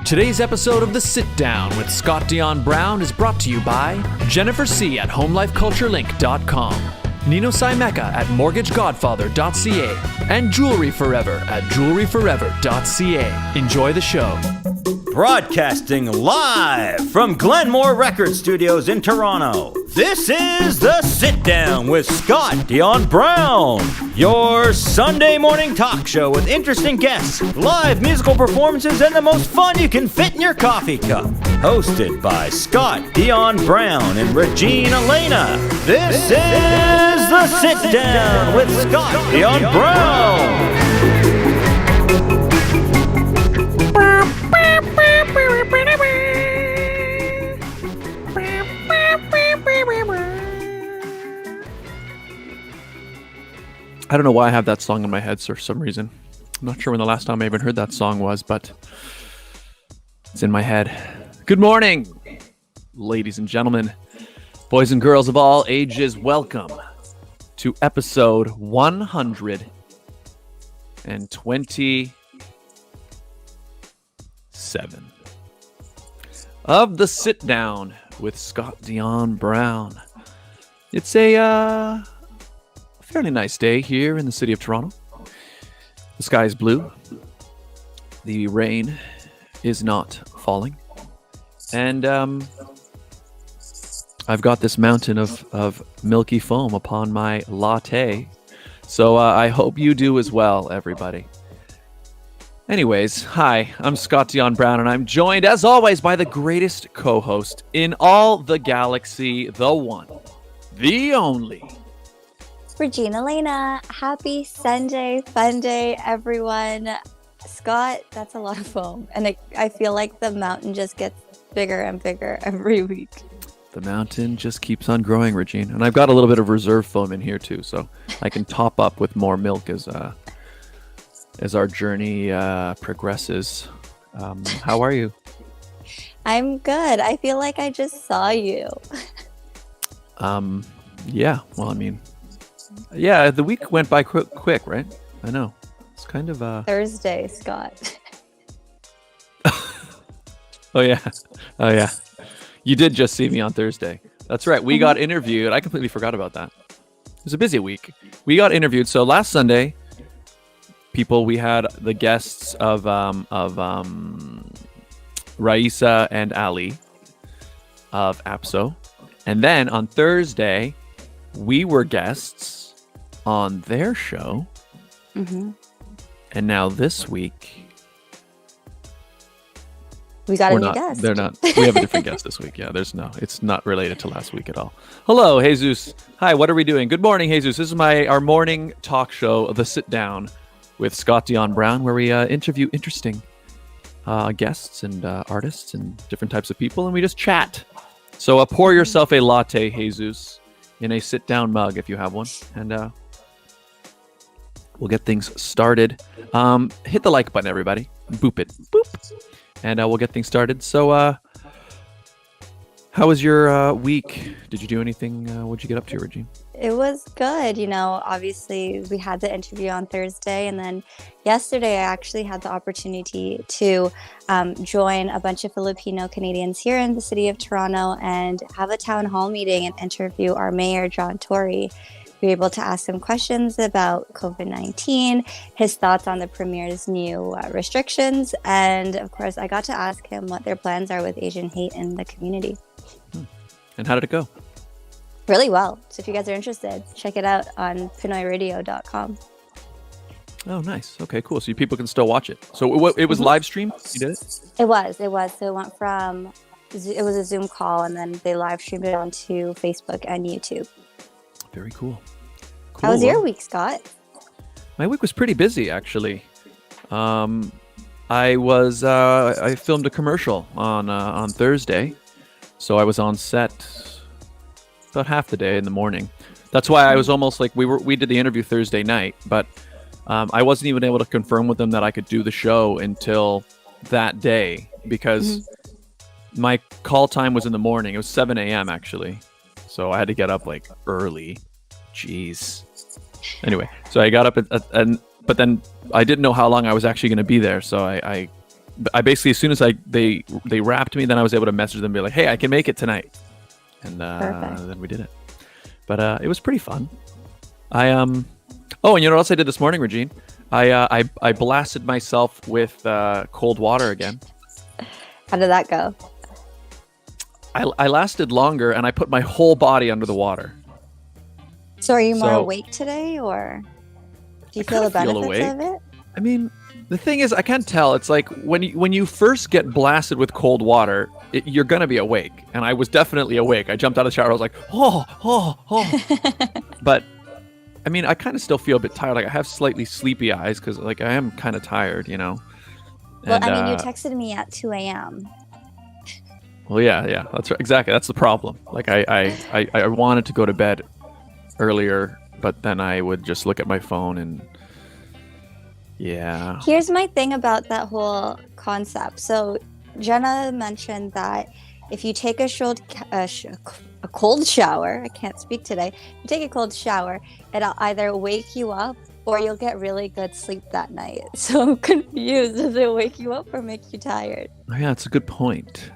Today's episode of The Sit Down with Scott Dion Brown is brought to you by Jennifer C. at HomeLifeCultureLink.com, Nino Simeka at MortgageGodfather.ca, and Jewelry Forever at JewelryForever.ca. Enjoy the show. Broadcasting live from Glenmore Record Studios in Toronto, this is The Sit Down with Scott Dion Brown, your Sunday morning talk show with interesting guests, live musical performances, and the most fun you can fit in your coffee cup. Hosted by Scott Dion Brown and Regine Alaina, this is The Sit Down with Scott Dion Brown. I don't know why I have that song in my head for some reason. I'm not sure when the last time I even heard that song was, but it's in my head. Good morning, ladies and gentlemen, boys and girls of all ages. Welcome to episode 127 of The Sit Down with Scott Dion Brown. It's a fairly nice day here in the city of Toronto. The sky is blue. The rain is not falling. And I've got this mountain of milky foam upon my latte. So I hope you do as well, everybody. Anyways, hi, I'm Scott Dion Brown, and I'm joined, as always, by the greatest co-host in all the galaxy, the one, the only, Regine Alaina. Happy Sunday, fun day, everyone. Scott, that's a lot of foam. And I feel like the mountain just gets bigger and bigger every week. The mountain just keeps on growing, Regine. And I've got a little bit of reserve foam in here too, so I can top up with more milk as our journey progresses. How are you? I'm good. I feel like I just saw you. Yeah, well, I mean, yeah, the week went by quick, right? I know. It's kind of Thursday, Scott. Oh yeah. You did just see me on Thursday. That's right. We got interviewed. I completely forgot about that. It was a busy week. We got interviewed. So last Sunday, we had the guests of Raisa and Ali of APSO. And then on Thursday, we were guests on their show. Mm-hmm. And now this week, we got a new guest. They're not. We have a different guest this week. Yeah, it's not related to last week at all. Hello, Jesus. Hi, what are we doing? Good morning, Jesus. This is our morning talk show, The Sit Down with Scott Dion Brown, where we interview interesting guests and artists and different types of people, and we just chat. So pour yourself a latte, Jesus, in a sit-down mug if you have one, and we'll get things started. Hit the like button, everybody. Boop it. Boop. And we'll get things started. So how was your week? Did you do anything? What'd you get up to, Regine? It was good. Obviously we had the interview on Thursday, and then yesterday I actually had the opportunity to join a bunch of Filipino Canadians here in the city of Toronto and have a town hall meeting and interview our mayor, John Tory. We were able to ask him questions about COVID-19, his thoughts on the Premier's new restrictions, and of course I got to ask him what their plans are with Asian hate in the community. And how did it go? Really well. So if you guys are interested, check it out on pinoyradio.com. Oh, nice. Okay, cool. So people can still watch it. So it was live streamed? You did it? It was. So it went from, it was a Zoom call, and then they live streamed it onto Facebook and YouTube. Very cool. How was your week, Scott? My week was pretty busy, actually. I filmed a commercial on Thursday, so I was on set about half the day in the morning. That's why I was almost like we did the interview Thursday night, but I wasn't even able to confirm with them that I could do the show until that day because my call time was in the morning. It was 7 a.m. actually. So I had to get up like early. Jeez. Anyway, so I got up but then I didn't know how long I was actually going to be there. So I I basically, as soon as they wrapped me, then I was able to message them and be like, hey, I can make it tonight. And then we did it. But it was pretty fun. Oh, and you know what else I did this morning, Regine? I blasted myself with cold water again. How did that go? I lasted longer, and I put my whole body under the water. So are you more awake today, or do you feel the benefits of it? I mean, the thing is, I can't tell. It's like when you first get blasted with cold water, you're going to be awake. And I was definitely awake. I jumped out of the shower. I was like, oh. But, I mean, I kind of still feel a bit tired. Like, I have slightly sleepy eyes because, like, I am kind of tired, you know? Well, I mean, you texted me at 2 a.m. Well, yeah. That's right. Exactly. That's the problem. Like, I wanted to go to bed earlier, but then I would just look at my phone and... Yeah. Here's my thing about that whole concept. So Jenna mentioned that if you take a cold shower, I can't speak today. You take a cold shower, it'll either wake you up or you'll get really good sleep that night. So I'm confused. Does it wake you up or make you tired? Oh, yeah, that's a good point.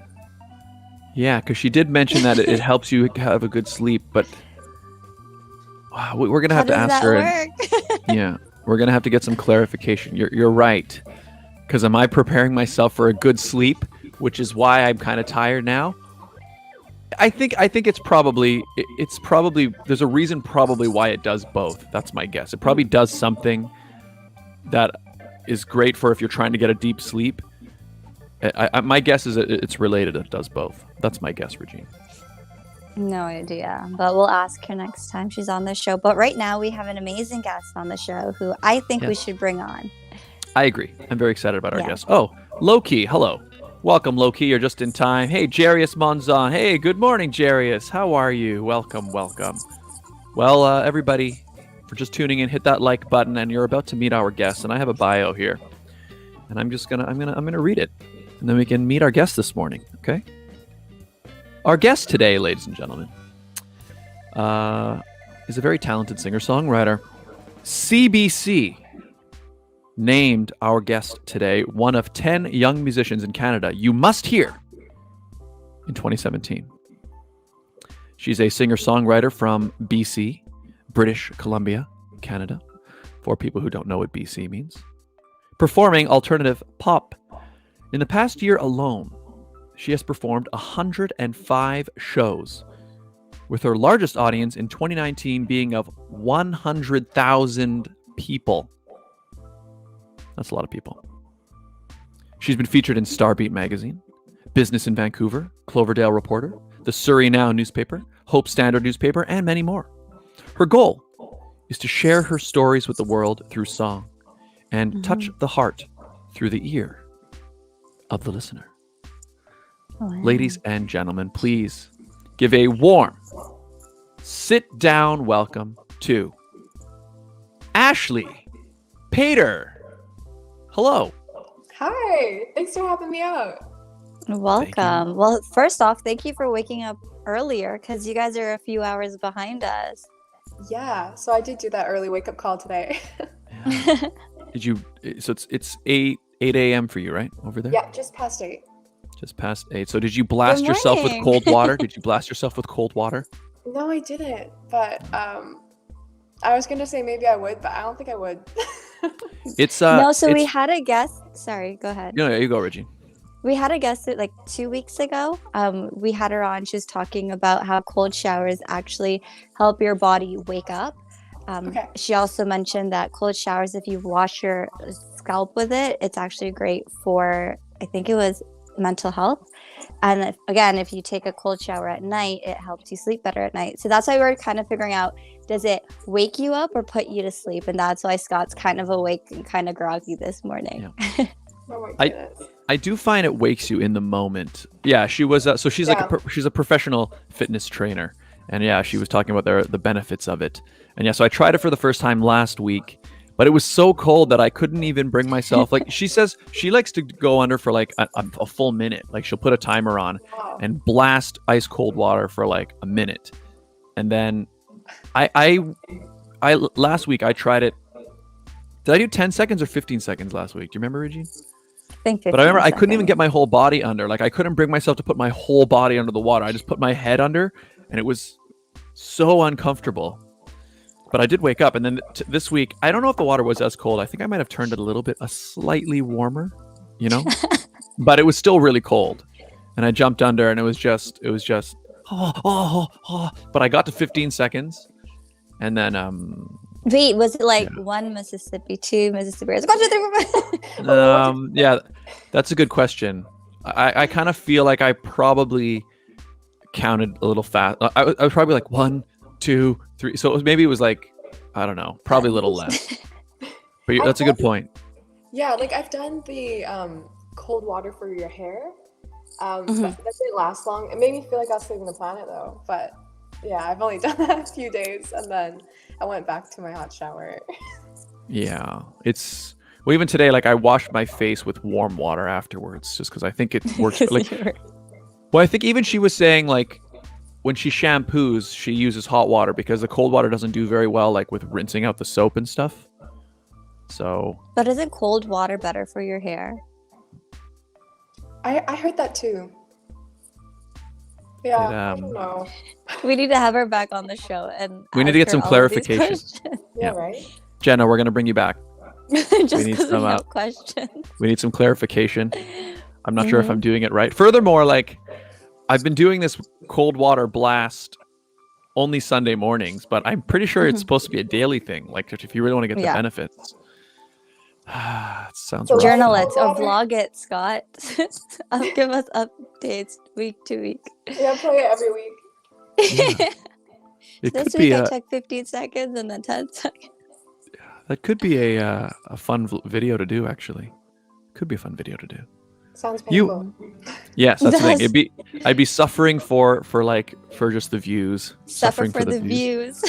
Yeah, because she did mention that it helps you have a good sleep, but we're gonna have to ask her. Yeah. We're going to have to get some clarification. You're right. Because am I preparing myself for a good sleep, which is why I'm kind of tired now? I think it's probably there's a reason probably why it does both. That's my guess. It probably does something that is great for if you're trying to get a deep sleep. My guess is it's related. It does both. That's my guess, Regine. No idea, but we'll ask her next time she's on the show. But right now we have an amazing guest on the show who I think we should bring on. I agree. I'm very excited about our guest. Oh, Loki, hello. Welcome, Loki. You're just in time. Hey, Jarius Monzon. Hey, good morning, Jarius. How are you? Welcome. Well, everybody, for just tuning in, hit that like button, and you're about to meet our guest. And I have a bio here, and I'm gonna read it, and then we can meet our guest this morning. Okay. Our guest today, ladies and gentlemen, is a very talented singer-songwriter. CBC named our guest today one of 10 young musicians in Canada you must hear in 2017. She's a singer-songwriter from BC, British Columbia, Canada, for people who don't know what BC means. Performing alternative pop. In the past year alone, she has performed 105 shows, with her largest audience in 2019 being of 100,000 people. That's a lot of people. She's been featured in Starbeat magazine, Business in Vancouver, Cloverdale Reporter, the Surrey Now newspaper, Hope Standard newspaper, and many more. Her goal is to share her stories with the world through song and touch the heart through the ear of the listener. Ladies and gentlemen, please give a warm sit-down welcome to Ashley Pater. Hello. Hi. Thanks for having me out. Welcome. Well, first off, thank you for waking up earlier because you guys are a few hours behind us. Yeah, so I did do that early wake-up call today. Yeah. Did you? So it's 8 a.m. for you, right, over there? Yeah, just past 8. Just past 8. So did you blast yourself with cold water? Did you blast yourself with cold water? No, I didn't. But I was gonna say maybe I would, but I don't think I would. It's we had a guest. Sorry, go ahead. No, you go, Regine. We had a guest like 2 weeks ago. We had her on. She was talking about how cold showers actually help your body wake up. She also mentioned that cold showers, if you wash your scalp with it, it's actually great for, I think it was mental health. And if you take a cold shower at night, it helps you sleep better at night. So that's why we're kind of figuring out, does it wake you up or put you to sleep? And that's why Scott's kind of awake and kind of groggy this morning. Yeah. Oh my goodness. I do find it wakes you in the moment. Yeah, she was. So she's she's a professional fitness trainer, and yeah, she was talking about the benefits of it. And yeah, so I tried it for the first time last week, but it was so cold that I couldn't even bring myself. Like she says, she likes to go under for like a full minute. Like she'll put a timer on and blast ice cold water for like a minute, and then I last week I tried it. Did I do 10 seconds or 15 seconds last week? Do you remember, Regine? think 15 But I remember I couldn't even seconds. get my whole body under. Like I couldn't bring myself to put my whole body under the water. I just put my head under, and it was so uncomfortable. But I did wake up, and then this week, I don't know if the water was as cold. I think I might have turned it a slightly warmer, you know, but it was still really cold. And I jumped under, and it was just, But I got to 15 seconds, and then Wait, was it like 1 Mississippi, 2 Mississippi? yeah, that's a good question. I kind of feel like I probably counted a little fast. I was probably like 1, 2, 3. So maybe it was like, I don't know, probably a little less. But that's a good point. Yeah, like I've done the cold water for your hair. But that didn't last long. It made me feel like I was saving the planet though. But yeah, I've only done that a few days, and then I went back to my hot shower. Yeah, well, even today, like I washed my face with warm water afterwards, just because I think it works. Like, well, I think even she was saying like when she shampoos, she uses hot water because the cold water doesn't do very well, like with rinsing out the soap and stuff. So. But isn't cold water better for your hair? I heard that too. Yeah, I don't know. We need to have her back on the show, and we need to get some clarification. Yeah, right. Jenna, we're gonna bring you back. Just we need because we some have questions. We need some clarification. I'm not sure if I'm doing it right. Furthermore, like I've been doing this cold water blast only Sunday mornings, but I'm pretty sure it's supposed to be a daily thing. Like if you really want to get the benefits. It sounds rough. Journal it or vlog it, Scott. Give us updates week to week. Yeah, play it every week. Yeah. This week I took 15 seconds and then 10 seconds. That could be a fun video to do, actually. Could be a fun video to do. Sounds painful. Yes, that's the thing. I'd be suffering for just the views. Suffer for the views.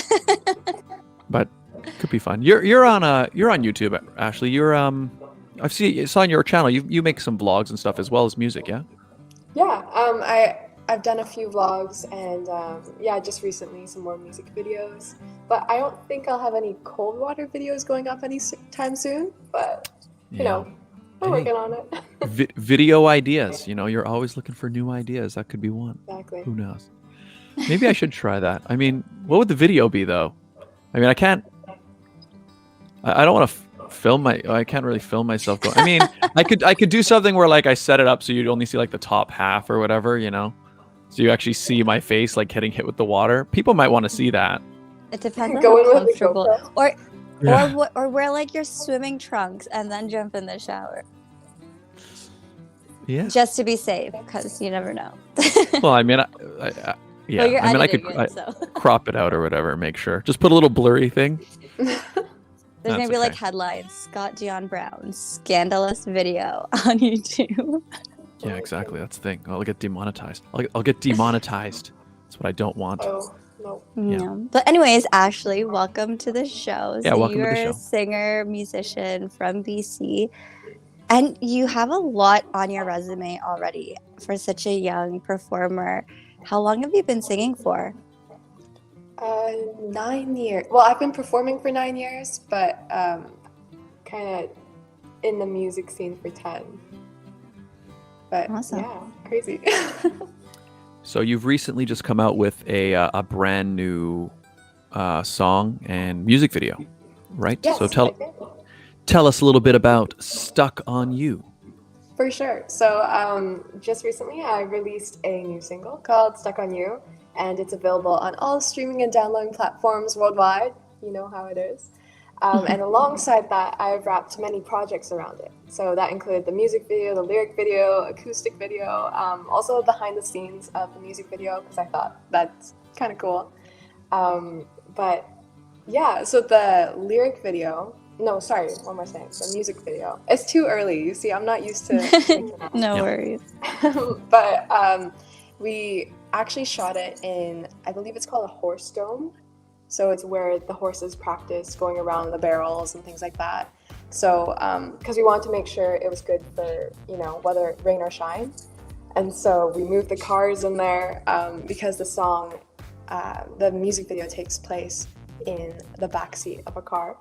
But could be fun. You're on YouTube, Ashley. You're saw on your channel. You make some vlogs and stuff as well as music, yeah? Yeah. I've done a few vlogs and just recently some more music videos. But I don't think I'll have any cold water videos going up anytime soon. But you know, we're working on it. Video ideas. You know, you're always looking for new ideas. That could be one. Exactly. Who knows? Maybe I should try that. I mean, what would the video be though? I mean, I can't. I don't want to I can't really film myself going. I mean, I could do something where like I set it up so you'd only see like the top half or whatever, you know. So you actually see my face like getting hit with the water. People might want to see that. It depends on how comfortable. Or wear like your swimming trunks and then jump in the shower. Yeah. Just to be safe, because you never know. Well, I mean, yeah. Well, I mean, I could crop it out or whatever. Make sure. Just put a little blurry thing. There's gonna be like headlines: Scott Dion Brown scandalous video on YouTube. Yeah, exactly. That's the thing. I'll get demonetized. I'll get demonetized. That's what I don't want. Oh, no. Yeah. But anyways, Ashley, welcome to the show. Yeah, welcome to the show. You're a singer, musician from BC, and you have a lot on your resume already for such a young performer. How long have you been singing for? 9 years. Well, I've been performing for 9 years, but kind of in the music scene for 10. But awesome. Yeah, crazy. So you've recently just come out with a brand new song and music video, right? Yes, so tell us a little bit about Stuck on You. For sure. So just recently I released a new single called Stuck on You, and it's available on all streaming and downloading platforms worldwide. You know how it is. And alongside that, I've wrapped many projects around it. So that included the music video, the lyric video, acoustic video, also behind the scenes of the music video, because I thought that's kind of cool. But yeah, so the lyric video, no, sorry, what am I saying? The music video. It's too early. You see, I'm not used to No worries. But we actually shot it in, I believe it's called a horse dome. So it's where the horses practice going around the barrels and things like that. So, because we wanted to make sure it was good for, you know, whether rain or shine. And so we moved the cars in there because the song, the music video takes place in the backseat of a car.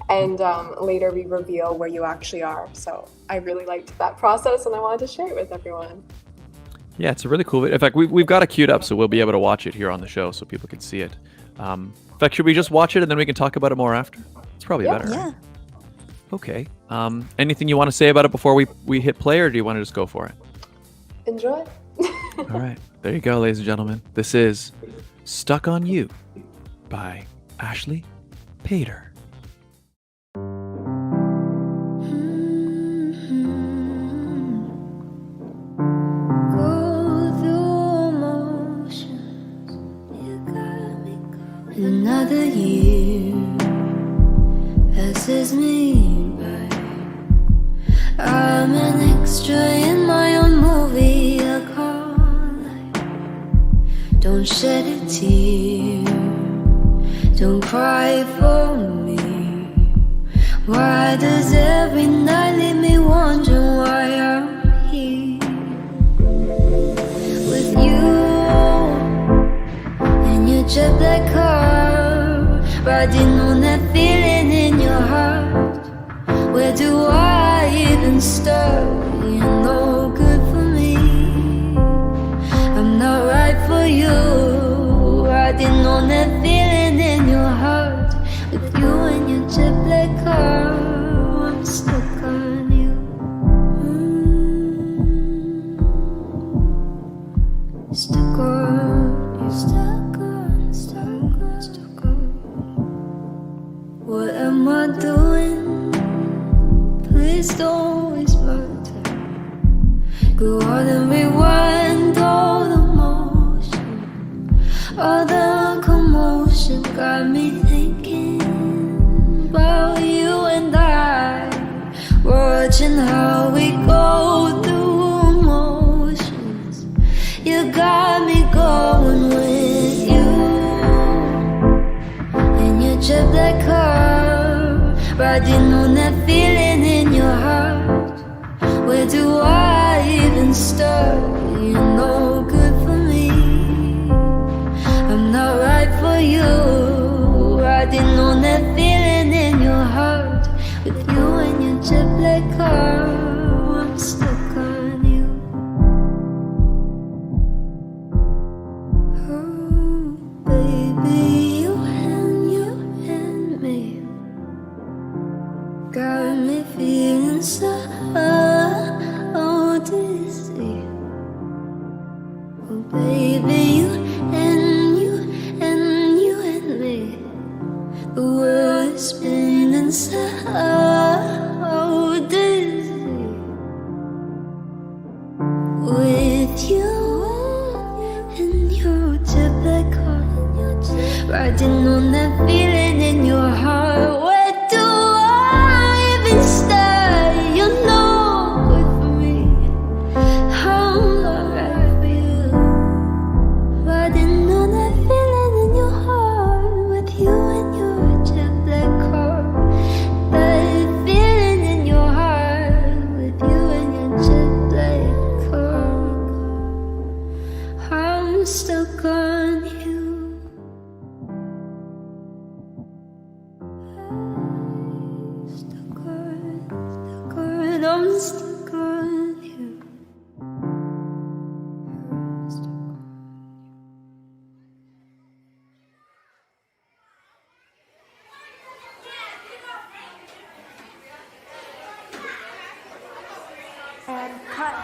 and later we reveal where you actually are. So I really liked that process, and I wanted to share it with everyone. Yeah, it's a really cool video. In fact, we've got it queued up, so we'll be able to watch it here on the show so people can see it. In fact, should we just watch it and then we can talk about it more after? It's probably better. Yeah. Right? Okay. Anything you want to say about it before we hit play, or do you want to just go for it? Enjoy. All right. There you go, ladies and gentlemen. This is Stuck on You by Ashley Pater. Another year passes me by. I'm an extra in my own movie. I call life. Don't shed a tear. Don't cry for me. Why does every night leave me wondering why I'm here with you in your jet black car, riding on that feeling in your heart. Where do I even start? You're no good for me. I'm not right for you. Riding on that feeling in your heart. With you and your jet black car, I'm stuck on you. Stuck on you. Stuck on. What am I doing? Please don't waste my time. Go on and rewind all the motion. All the commotion got me thinking about you and I. Watching how we go through emotions. You got me going with you in your jet black car, riding on that feeling in your heart. Where do I even start? You're no good for me. I'm not right for you. Riding on that feeling in your heart. With you and your jet black car, I'm stuck on you. Oh, baby, you and me got me feeling so dizzy. Oh, baby, you and me. The world is spinning so dizzy. With you and your jet black car, riding on that feeling in your heart. Where do I even start? You're no good for me. I'm not right for you. Riding on that feeling in your heart. With you and your jet black car. That feeling in your heart. With you and your jet black car. I'm stuck on you. I'm stuck on you. And cut.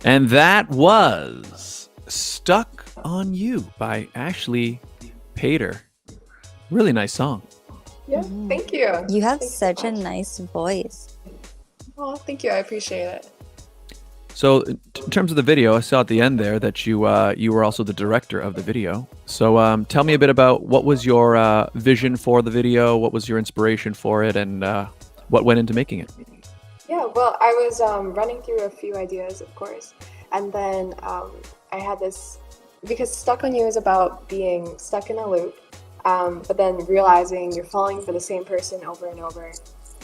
And that was Stuck on You by Ashley Pater. Really nice song. Yeah, thank you. You have Thanks such so a much. nice voice. Oh, thank you. I appreciate it. So in terms of the video, I saw at the end there that you were also the director of the video. So tell me a bit about what was your vision for the video, what was your inspiration for it, and what went into making it. Yeah, well, I was running through a few ideas, of course, and then I had this, because Stuck on You is about being stuck in a loop, but then realizing you're falling for the same person over and over.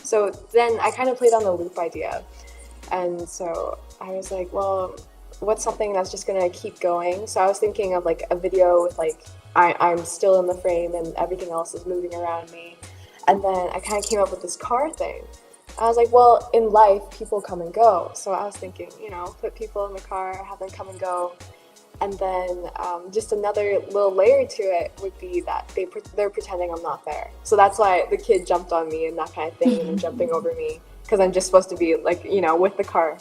So then I kind of played on the loop idea. And so I was like, well, what's something that's just gonna keep going? So I was thinking of like a video with like I'm still in the frame and everything else is moving around me. And then I kind of came up with this car thing. I was like, well, in life, people come and go. So I was thinking, put people in the car, have them come and go. And then just another little layer to it would be that they're pretending I'm not there. So that's why the kid jumped on me and that kind of thing, and they're jumping over me, because I'm just supposed to be like, with the car.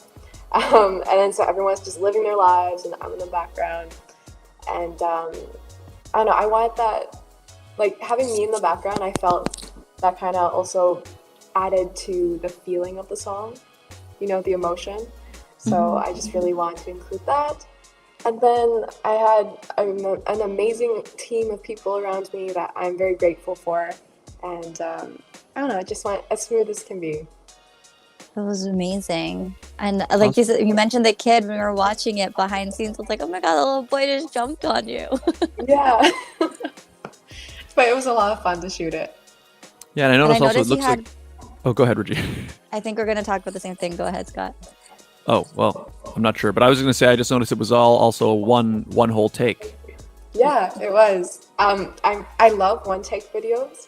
And then so everyone's just living their lives and I'm in the background. And I don't know, I wanted that, like having me in the background, I felt that kind of also added to the feeling of the song, the emotion. So I just really wanted to include that. And then I had an amazing team of people around me that I'm very grateful for. And I don't know, it just went as smooth as can be. That was amazing. And like you mentioned the kid when we were watching it behind the scenes. I was like, oh my God, the little boy just jumped on you. Yeah. But it was a lot of fun to shoot it. Yeah, and I noticed also it looks like... Oh, go ahead, Regine. I think we're going to talk about the same thing. Go ahead, Scott. Oh, well, I'm not sure. But I was going to say, I just noticed it was all also one whole take. Yeah, it was. I love one-take videos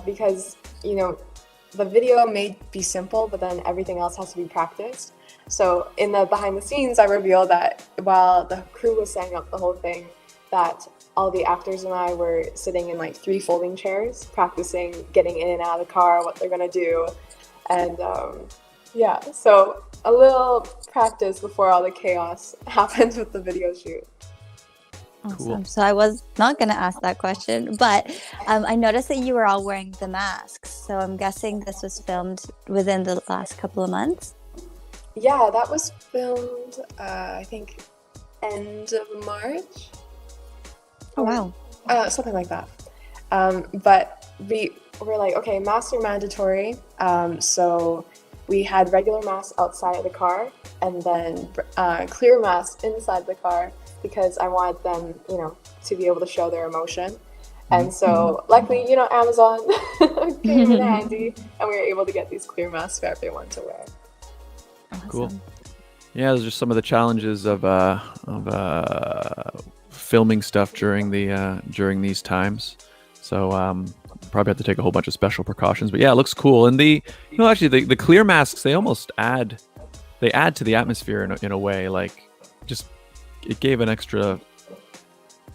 because, the video may be simple, but then everything else has to be practiced. So in the behind the scenes, I revealed that while the crew was setting up the whole thing, that all the actors and I were sitting in like 3 folding chairs, practicing getting in and out of the car, what they're gonna do. And yeah, so a little practice before all the chaos happens with the video shoot. Awesome. Cool. So I was not going to ask that question, but I noticed that you were all wearing the masks. So I'm guessing this was filmed within the last couple of months. Yeah, that was filmed, I think, end of March. Oh, wow. Something like that. But we were like, okay, masks are mandatory. So we had regular masks outside of the car and then clear masks inside the car, because I wanted them, to be able to show their emotion. And so luckily, Amazon came in handy and we were able to get these clear masks for everyone to wear. Awesome. Cool. Yeah, those are some of the challenges of filming stuff during these times. So probably have to take a whole bunch of special precautions. But yeah, it looks cool. And the clear masks, they almost add to the atmosphere in a way, like just it gave an extra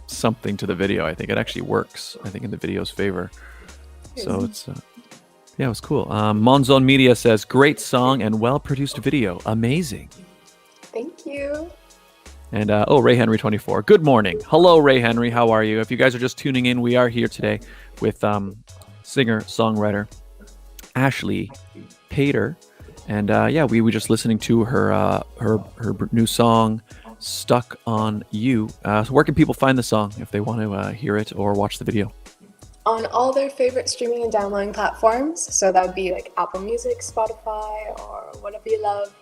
something to the video. I think it actually works, I think, in the video's favor. So it's yeah, it was cool. Monzon Media says, great song and well-produced video. Amazing. Thank you. And Ray Henry 24. Good morning. Hello, Ray Henry. How are you? If you guys are just tuning in, we are here today with singer-songwriter Ashley Pater. And yeah, we were just listening to her new song, Stuck on You. So where can people find the song if they want to hear it or watch the video? On all their favorite streaming and downloading platforms. So that would be like Apple Music, Spotify, or whatever you love.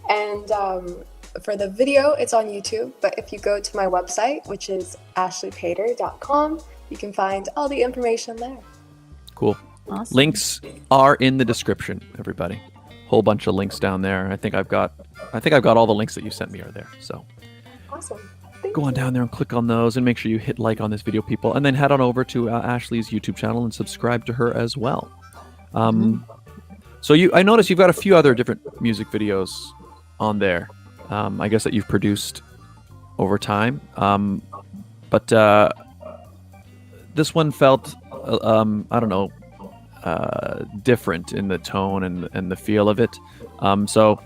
And for the video, it's on YouTube. But if you go to my website, which is ashleypater.com, you can find all the information there. Cool. Awesome. Links are in the description, everybody. Whole bunch of links down there. I think I've got all the links that you sent me are there. So Awesome. go on down there and click on those, and make sure you hit like on this video, people, and then head on over to Ashley's YouTube channel and subscribe to her as well. So I noticed you've got a few other different music videos on there. I guess that you've produced over time. But this one felt I don't know, different in the tone and the feel of it. So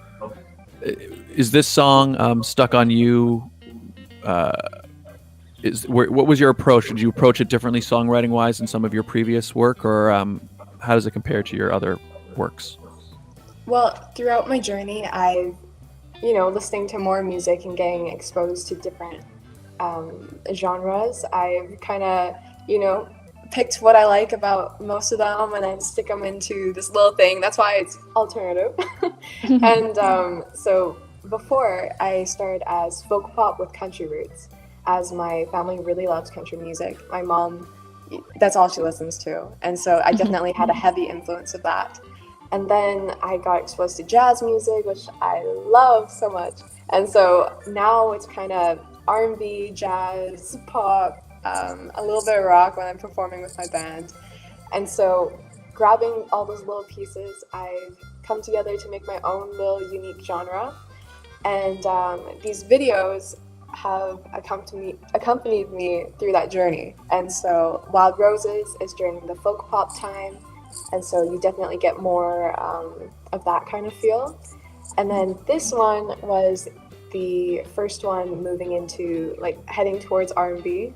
is this song Stuck on You? What was your approach? Did you approach it differently songwriting wise than some of your previous work, or how does it compare to your other works? Well, throughout my journey, I've listening to more music and getting exposed to different genres, I've kind of, picked what I like about most of them and then stick them into this little thing. That's why it's alternative. And so before, I started as folk pop with country roots, as my family really loves country music. My mom, that's all she listens to. And so I definitely had a heavy influence of that. And then I got exposed to jazz music, which I love so much. And so now it's kind of R&B, jazz, pop, a little bit of rock when I'm performing with my band. And so grabbing all those little pieces, I've come together to make my own little unique genre. And these videos have accompanied me through that journey. And so Wild Roses is during the folk pop time. And so you definitely get more of that kind of feel. And then this one was the first one moving into heading towards R&B.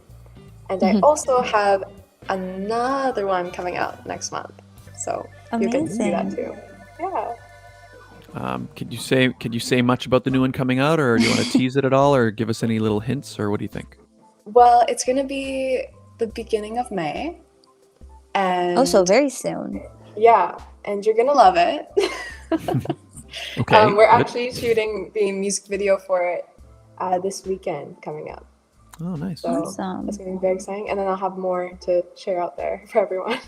And I also have another one coming out next month. So you can see that too. Yeah. Could you say much about the new one coming out, or do you want to tease it at all, or give us any little hints, or what do you think? Well, it's going to be the beginning of May. And so very soon. Yeah, and you're gonna love it. Okay. We're actually shooting the music video for it this weekend coming up. Oh, nice. So Awesome. it's gonna be very exciting, and then I'll have more to share out there for everyone.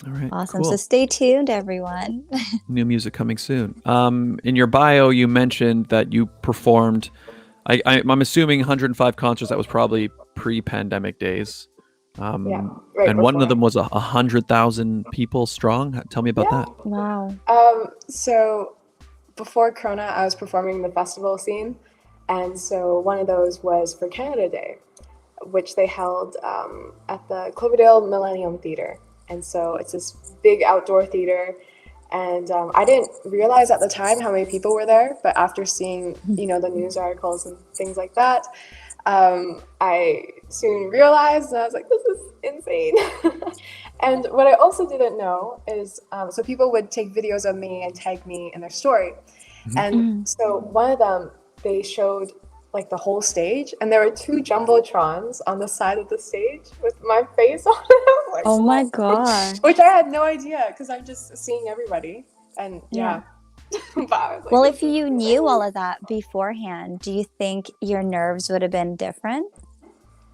All right. Awesome. Cool. So stay tuned, everyone. New music coming soon. In your bio, you mentioned that you performed. I'm assuming 105 concerts. That was probably pre-pandemic days. Yeah, right. And one of them was 100,000 people strong. Tell me about that. Wow. So before Corona, I was performing in the festival scene, and so one of those was for Canada Day, which they held at the Cloverdale Millennium Theatre. And so it's this big outdoor theater, and I didn't realize at the time how many people were there, but after seeing the news articles and things like that, I soon realized, and I was like, this is insane. And what I also didn't know is, so people would take videos of me and tag me in their story. And so one of them, they showed the whole stage, and there were 2 jumbotrons on the side of the stage with my face on it. Oh my god. Which I had no idea, because I'm just seeing everybody. And yeah. But I was like, Well, if you knew all of that beforehand, do you think your nerves would have been different?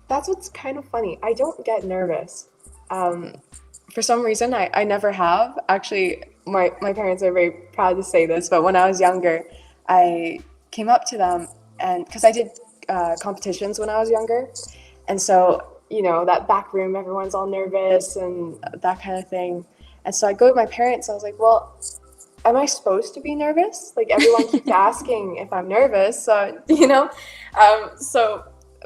That's what's kind of funny. I don't get nervous. For some reason, I never have. Actually, my parents are very proud to say this, but when I was younger, I came up to them, and because I did competitions when I was younger. And so, that back room, everyone's all nervous and that kind of thing. And so I go to my parents, I was like, well, am I supposed to be nervous? Everyone keeps asking if I'm nervous. So,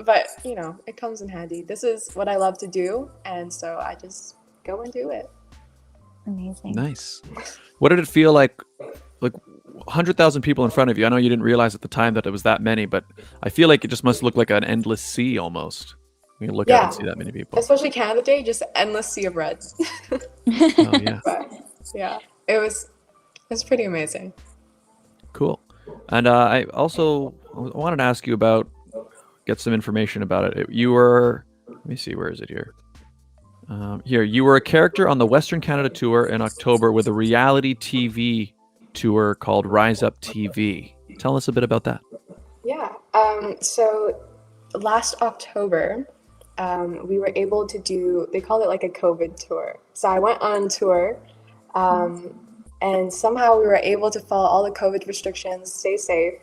but it comes in handy. This is what I love to do. And so I just go and do it. Amazing. Nice. What did it feel like 100,000 people in front of you? I know you didn't realize at the time that it was that many, but I feel like it just must look like an endless sea almost. You look out and see that many people. Especially Canada Day, just an endless sea of red. Oh, yeah. But, yeah, it was pretty amazing. Cool. And I also wanted to ask you get some information about it. You were, let me see, where is it here? Here, you were a character on the Western Canada tour in October with a reality TV tour called Rise Up TV. Tell us a bit about that. Yeah. So last October, we were able to do, they called it a COVID tour. So I went on tour, and somehow we were able to follow all the COVID restrictions, stay safe,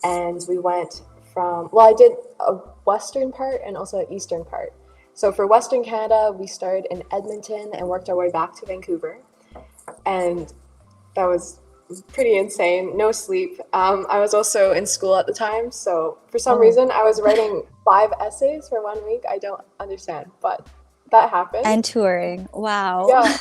and we went I did a western part and also an eastern part. So for Western Canada, we started in Edmonton and worked our way back to Vancouver. And that was pretty insane, no sleep. I was also in school at the time, so for some reason I was writing 5 essays for 1 week. I don't understand, but that happened. And touring. Wow. Yeah.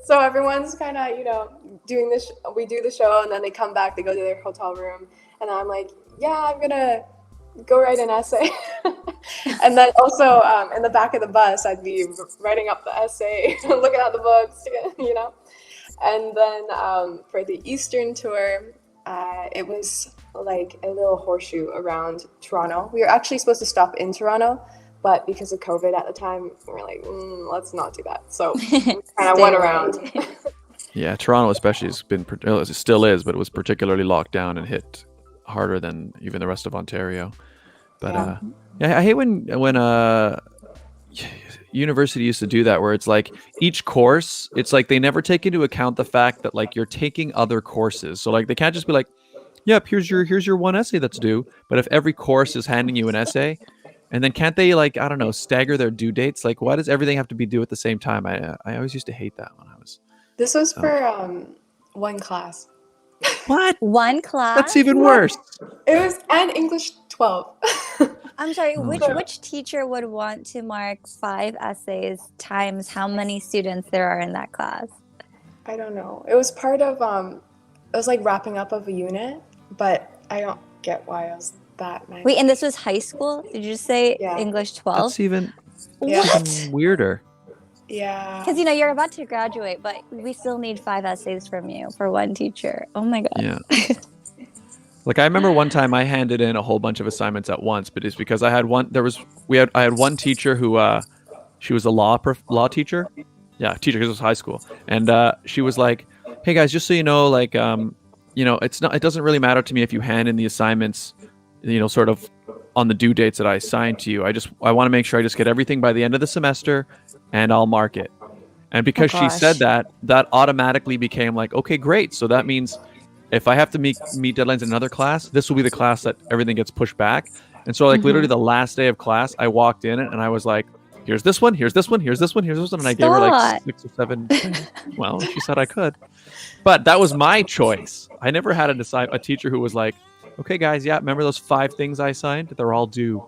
So everyone's kind of, doing this. We do the show, and then they come back, they go to their hotel room, and I'm like, yeah, I'm gonna go write an essay. And then also in the back of the bus, I'd be writing up the essay, looking at the books, And then for the Eastern tour, It was like a little horseshoe around Toronto. We were actually supposed to stop in Toronto, but because of COVID at the time, we were like, let's not do that. So we kind of Stay went away. around. Yeah, Toronto especially has been, it still is, but it was particularly locked down and hit harder than even the rest of Ontario. But yeah, I hate when university used to do that, where it's like each course, it's like they never take into account the fact that like you're taking other courses. So like they can't just be like, yep, here's your one essay that's due. But if every course is handing you an essay, and then can't they, like, I don't know, stagger their due dates? Like, why does everything have to be due at the same time? I always used to hate that when I was. This was for one class. What? One class? That's even worse. It was and English 12. I'm sorry, Oh my which teacher would want to mark 5 essays times how many students there are in that class? I don't know. It was part of it was like wrapping up of a unit, but I don't get why it was that many. Wait, and this was high school? Did you say Yeah. English 12? That's even What? weirder. Yeah. Because you're about to graduate, but we still need 5 essays from you for one teacher. Oh my god. Yeah. Like I remember one time I handed in a whole bunch of assignments at once, but it's because I had one teacher who she was a law teacher. Yeah, teacher, because it was high school. And she was like, "Hey guys, just so you know, like it doesn't really matter to me if you hand in the assignments, sort of on the due dates that I assigned to you. I want to make sure I just get everything by the end of the semester and I'll mark it." And because she said that automatically became like, okay, great. So that means if I have to meet deadlines in another class, this will be the class that everything gets pushed back. And so like literally the last day of class, I walked in and I was like, here's this one, here's this one, here's this one, here's this one. And I gave her like 6 or 7. Well, she said I could. But that was my choice. I never had a teacher who was like, okay, guys, yeah, remember those 5 things I assigned? They're all due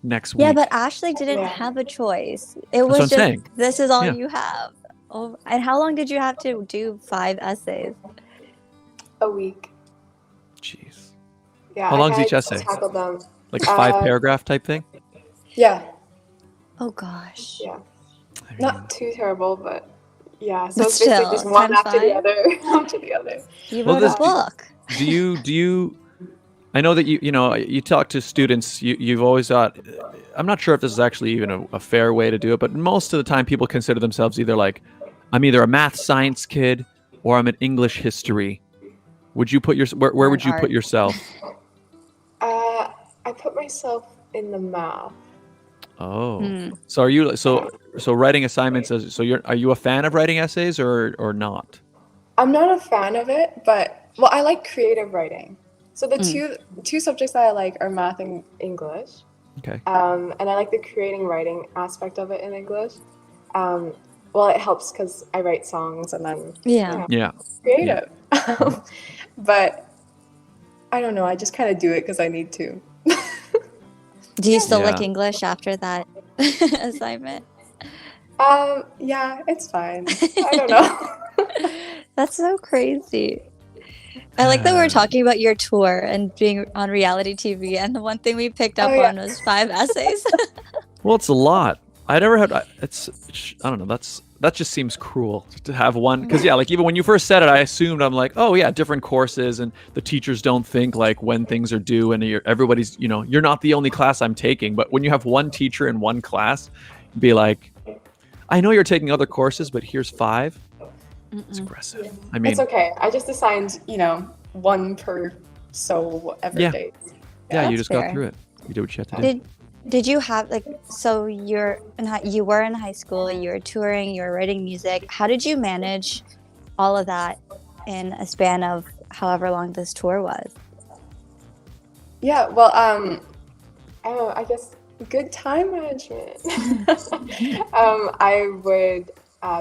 next week. Yeah, but Ashley didn't have a choice. It That's was what I'm just, saying. this is all Yeah. you have. Oh, and how long did you have to do 5 essays? A week. Jeez. Yeah. How I long's each kinda essay? tackled them. Like 5 paragraph type thing? Yeah. Oh gosh. Yeah. I mean, Not too terrible, but yeah. So But it's basically still, just one times after the 5? other, after the other. You Well, wrote this- a book. do you I know that you talk to students, you've always got, I'm not sure if this is actually even a fair way to do it, but most of the time people consider themselves either like, I'm either a math science kid or I'm an English history. Would you put where would you put Hard. yourself? I put myself in the math. Oh. So are you so writing assignments are you a fan of writing essays or not? I'm not a fan of it, but well, I like creative writing. So the two subjects that I like are math and English. Okay. And I like the creating writing aspect of it in English. Well, it helps because I write songs and then Yeah. Yeah. creative. But I don't know. I just kind of do it because I need to. Do you still like Yeah. English after that assignment? Yeah, it's fine. I don't know. That's so crazy. I like that we're talking about your tour and being on reality TV, and the one thing we picked up on was 5 essays. Well, it's a lot. I never had. I don't know. That just seems cruel to have one. Because yeah, like even when you first said it, I assumed I'm like, oh yeah, different courses, and the teachers don't think like when things are due, and everybody's you're not the only class I'm taking. But when you have one teacher in one class, be like, I know you're taking other courses, but here's 5. It's aggressive. I mean, It's okay. I just assigned, one per whatever Yeah. days. yeah, you that's just fair. got through it. You did what you had to do. Did you have so you were in high school, you were touring, you were writing music. How did you manage all of that in a span of however long this tour was? Yeah, well, I don't know, I guess good time management. I would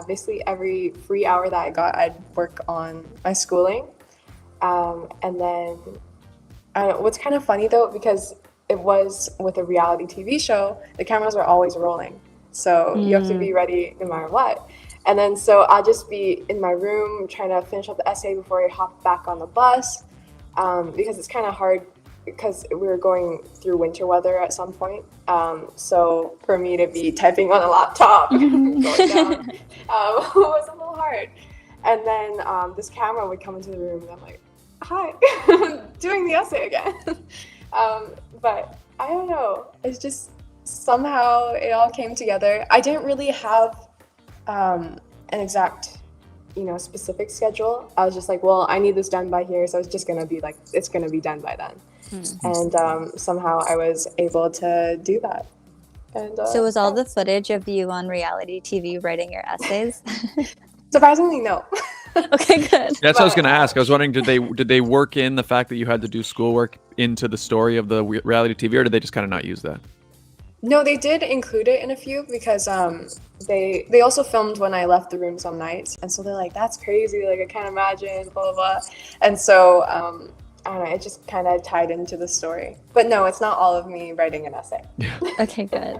basically every free hour that I got, I'd work on my schooling. And then, I don't know, what's kind of funny though, because it was with a reality TV show, the cameras are always rolling. So you have to be ready no matter what. And then so I'll just be in my room trying to finish up the essay before I hop back on the bus, because it's kind of hard because we were going through winter weather at some point. So for me to be typing on a laptop going down was a little hard. And then this camera would come into the room and I'm like, hi, doing the essay again. But I don't know. It's just somehow it all came together. I didn't really have an exact, specific schedule. I was just like, well, I need this done by here, so it's just gonna be like it's gonna be done by then. And somehow I was able to do that. And So was all the footage of you on reality TV writing your essays? surprisingly no. Okay, good. That's what I was going to ask. I was wondering, did they work in the fact that you had to do schoolwork into the story of the reality TV, or did they just kind of not use that? No, they did include it in a few because they also filmed when I left the room some nights, and so they're like, that's crazy, like I can't imagine, blah blah blah. And so I don't know, it just kind of tied into the story. But no, it's not all of me writing an essay. Okay, good.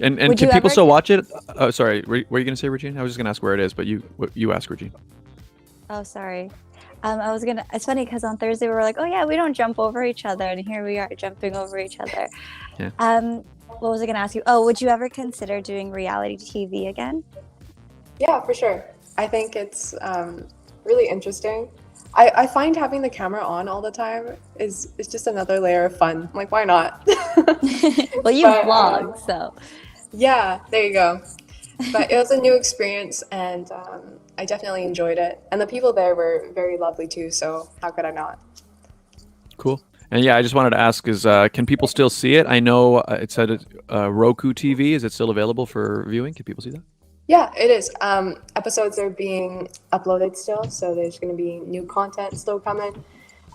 And Would can you people ever- still watch it? Oh, sorry. Were you going to say, Regine? I was just going to ask where it is, but you ask, Regine. Oh, sorry. It's funny because on Thursday we were like, oh yeah, we don't jump over each other. And here we are jumping over each other. Yeah. What was I going to ask you? Oh, would you ever consider doing reality TV again? Yeah, for sure. I think it's really interesting. I find having the camera on all the time is just another layer of fun. Like, why not? Well, you But, vlog, so. Yeah, there you go. But it was a new experience, and I definitely enjoyed it. And the people there were very lovely too, so how could I not? Cool. And yeah, I just wanted to ask can people still see it? I know it said Roku TV. Is it still available for viewing? Can people see that? Yeah, it is. Episodes are being uploaded still, so there's going to be new content still coming.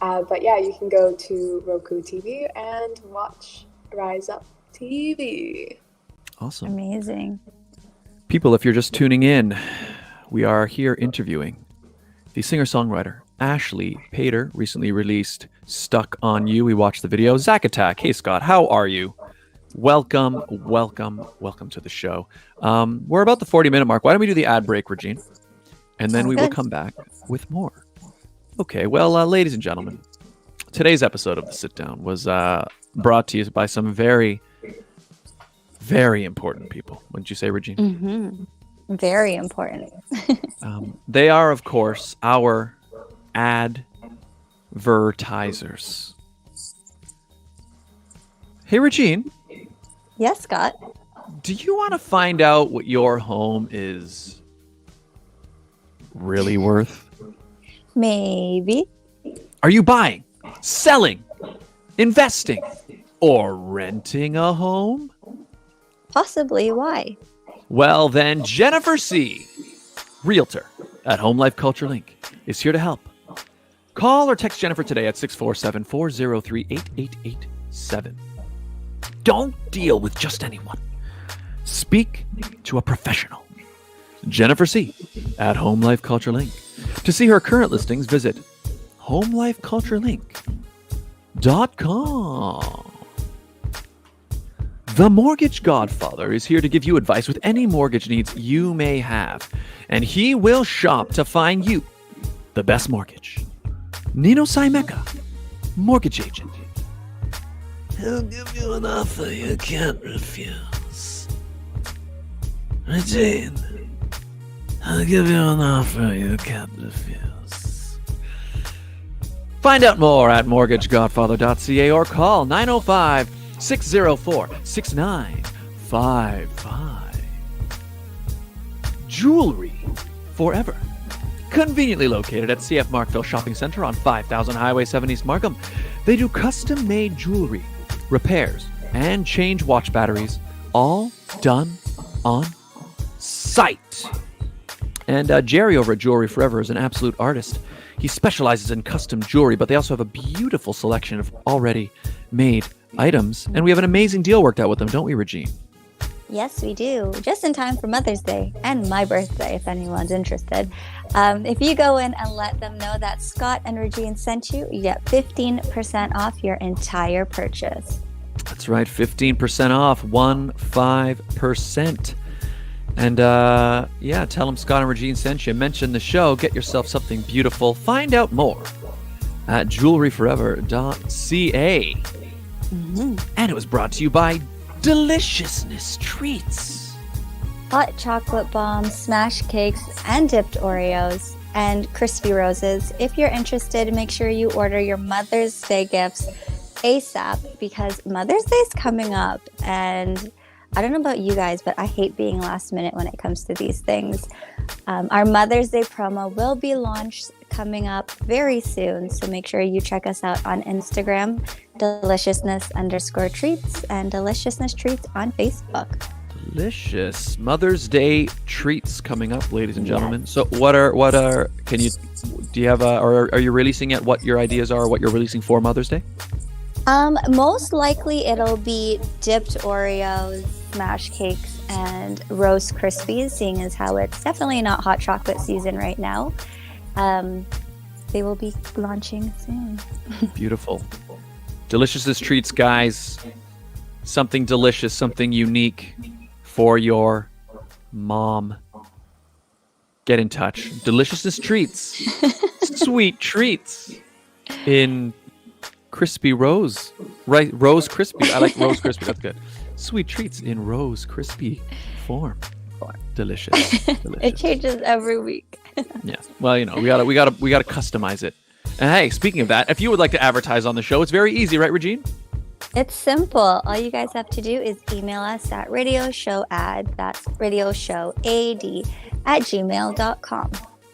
But yeah, you can go to Roku TV and watch Rise Up TV. Awesome. Amazing. People, if you're just tuning in, we are here interviewing the singer-songwriter Ashley Pater. Recently released Stuck on You. We watched the video. Zack Attack. Hey, Scott. How are you? Welcome to the show. We're about the 40-minute mark. Why don't we do the ad break, Regine? And then Sounds we will good. come back with more. Okay, well, ladies and gentlemen, today's episode of The Sit Down was brought to you by some very, very important people. Wouldn't you say, Regine? Mm-hmm. Very important. They are, of course, our advertisers. Hey, Regine. Yes, Scott. Do you want to find out what your home is really worth? Maybe. Are you buying, selling, investing, or renting a home? Possibly. Why? Well, then Jennifer C., Realtor at Home Life Culture Link, is here to help. Call or text Jennifer today at 647-403-8887. Don't deal with just anyone. Speak to a professional. Jennifer C. at Home Life Culture Link. To see her current listings, visit homelifeculturelink.com. The Mortgage Godfather is here to give you advice with any mortgage needs you may have, and he will shop to find you the best mortgage. Nino Saimeka, mortgage agent. He'll give you an offer you can't refuse. Regine, I'll give you an offer you can't refuse. Find out more at mortgagegodfather.ca or call 905-604-6955. Jewelry forever. Conveniently located at CF Markville Shopping Center on 5000 Highway 7 East Markham. They do custom-made jewelry, repairs, and change watch batteries, all done on site. And Jerry over at Jewelry Forever is an absolute artist. He specializes in custom jewelry, but they also have a beautiful selection of already made items. And we have an amazing deal worked out with them, don't we, Regine? Yes, we do. Just in time for Mother's Day and my birthday, if anyone's interested. If you go in and let them know that Scott and Regine sent you, you get 15% off your entire purchase. That's right, 15% off, 15%. And yeah, tell them Scott and Regine sent you. Mention the show. Get yourself something beautiful. Find out more at jewelryforever.ca. Mm-hmm. And it was brought to you by Deliciousness Treats. Hot chocolate bombs, smash cakes, and dipped Oreos. and Crispy Roses. If you're interested, make sure you order your Mother's Day gifts ASAP because Mother's Day is coming up. And I don't know about you guys, but I hate being last minute when it comes to these things. Our Mother's Day promo will be launched coming up very soon. So make sure you check us out on Instagram, deliciousness_treats, and Deliciousness Treats on Facebook. Delicious Mother's Day treats coming up, ladies and gentlemen. Yes. So do you have or are you releasing yet what your ideas are, what you're releasing for Mother's Day? Most likely it'll be dipped Oreos, smash cakes, and Rose Krispies, seeing as how it's definitely not hot chocolate season right now. They will be launching soon. Beautiful. Deliciousness treats, guys. Something delicious, something unique for your mom. Get in touch. Deliciousness treats. Sweet treats in crispy rose. Right, rose crispy. I like rose crispy. That's good. Sweet treats in rose crispy form. Delicious. It changes every week. Yeah. Well, we gotta customize it. And hey, speaking of that, if you would like to advertise on the show, it's very easy, right, Regine? It's simple. All you guys have to do is email us at radioshowad, that's radioshowad@gmail.com.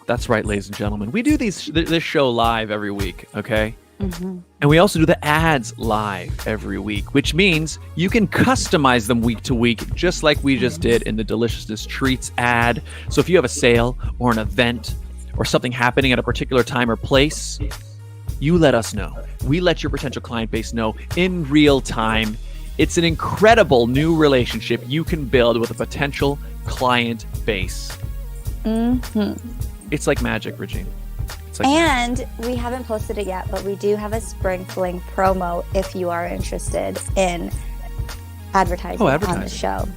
That's right, ladies and gentlemen. We do this show live every week, okay? Mm-hmm. And we also do the ads live every week, which means you can customize them week to week, just like we just did in the Deliciousness Treats ad. So if you have a sale or an event or something happening at a particular time or place, you let us know. We let your potential client base know in real time. It's an incredible new relationship you can build with a potential client base. Mm-hmm. It's like magic, Regine. It's like And we haven't posted it yet, but we do have a Spring Fling promo if you are interested in advertising on the show.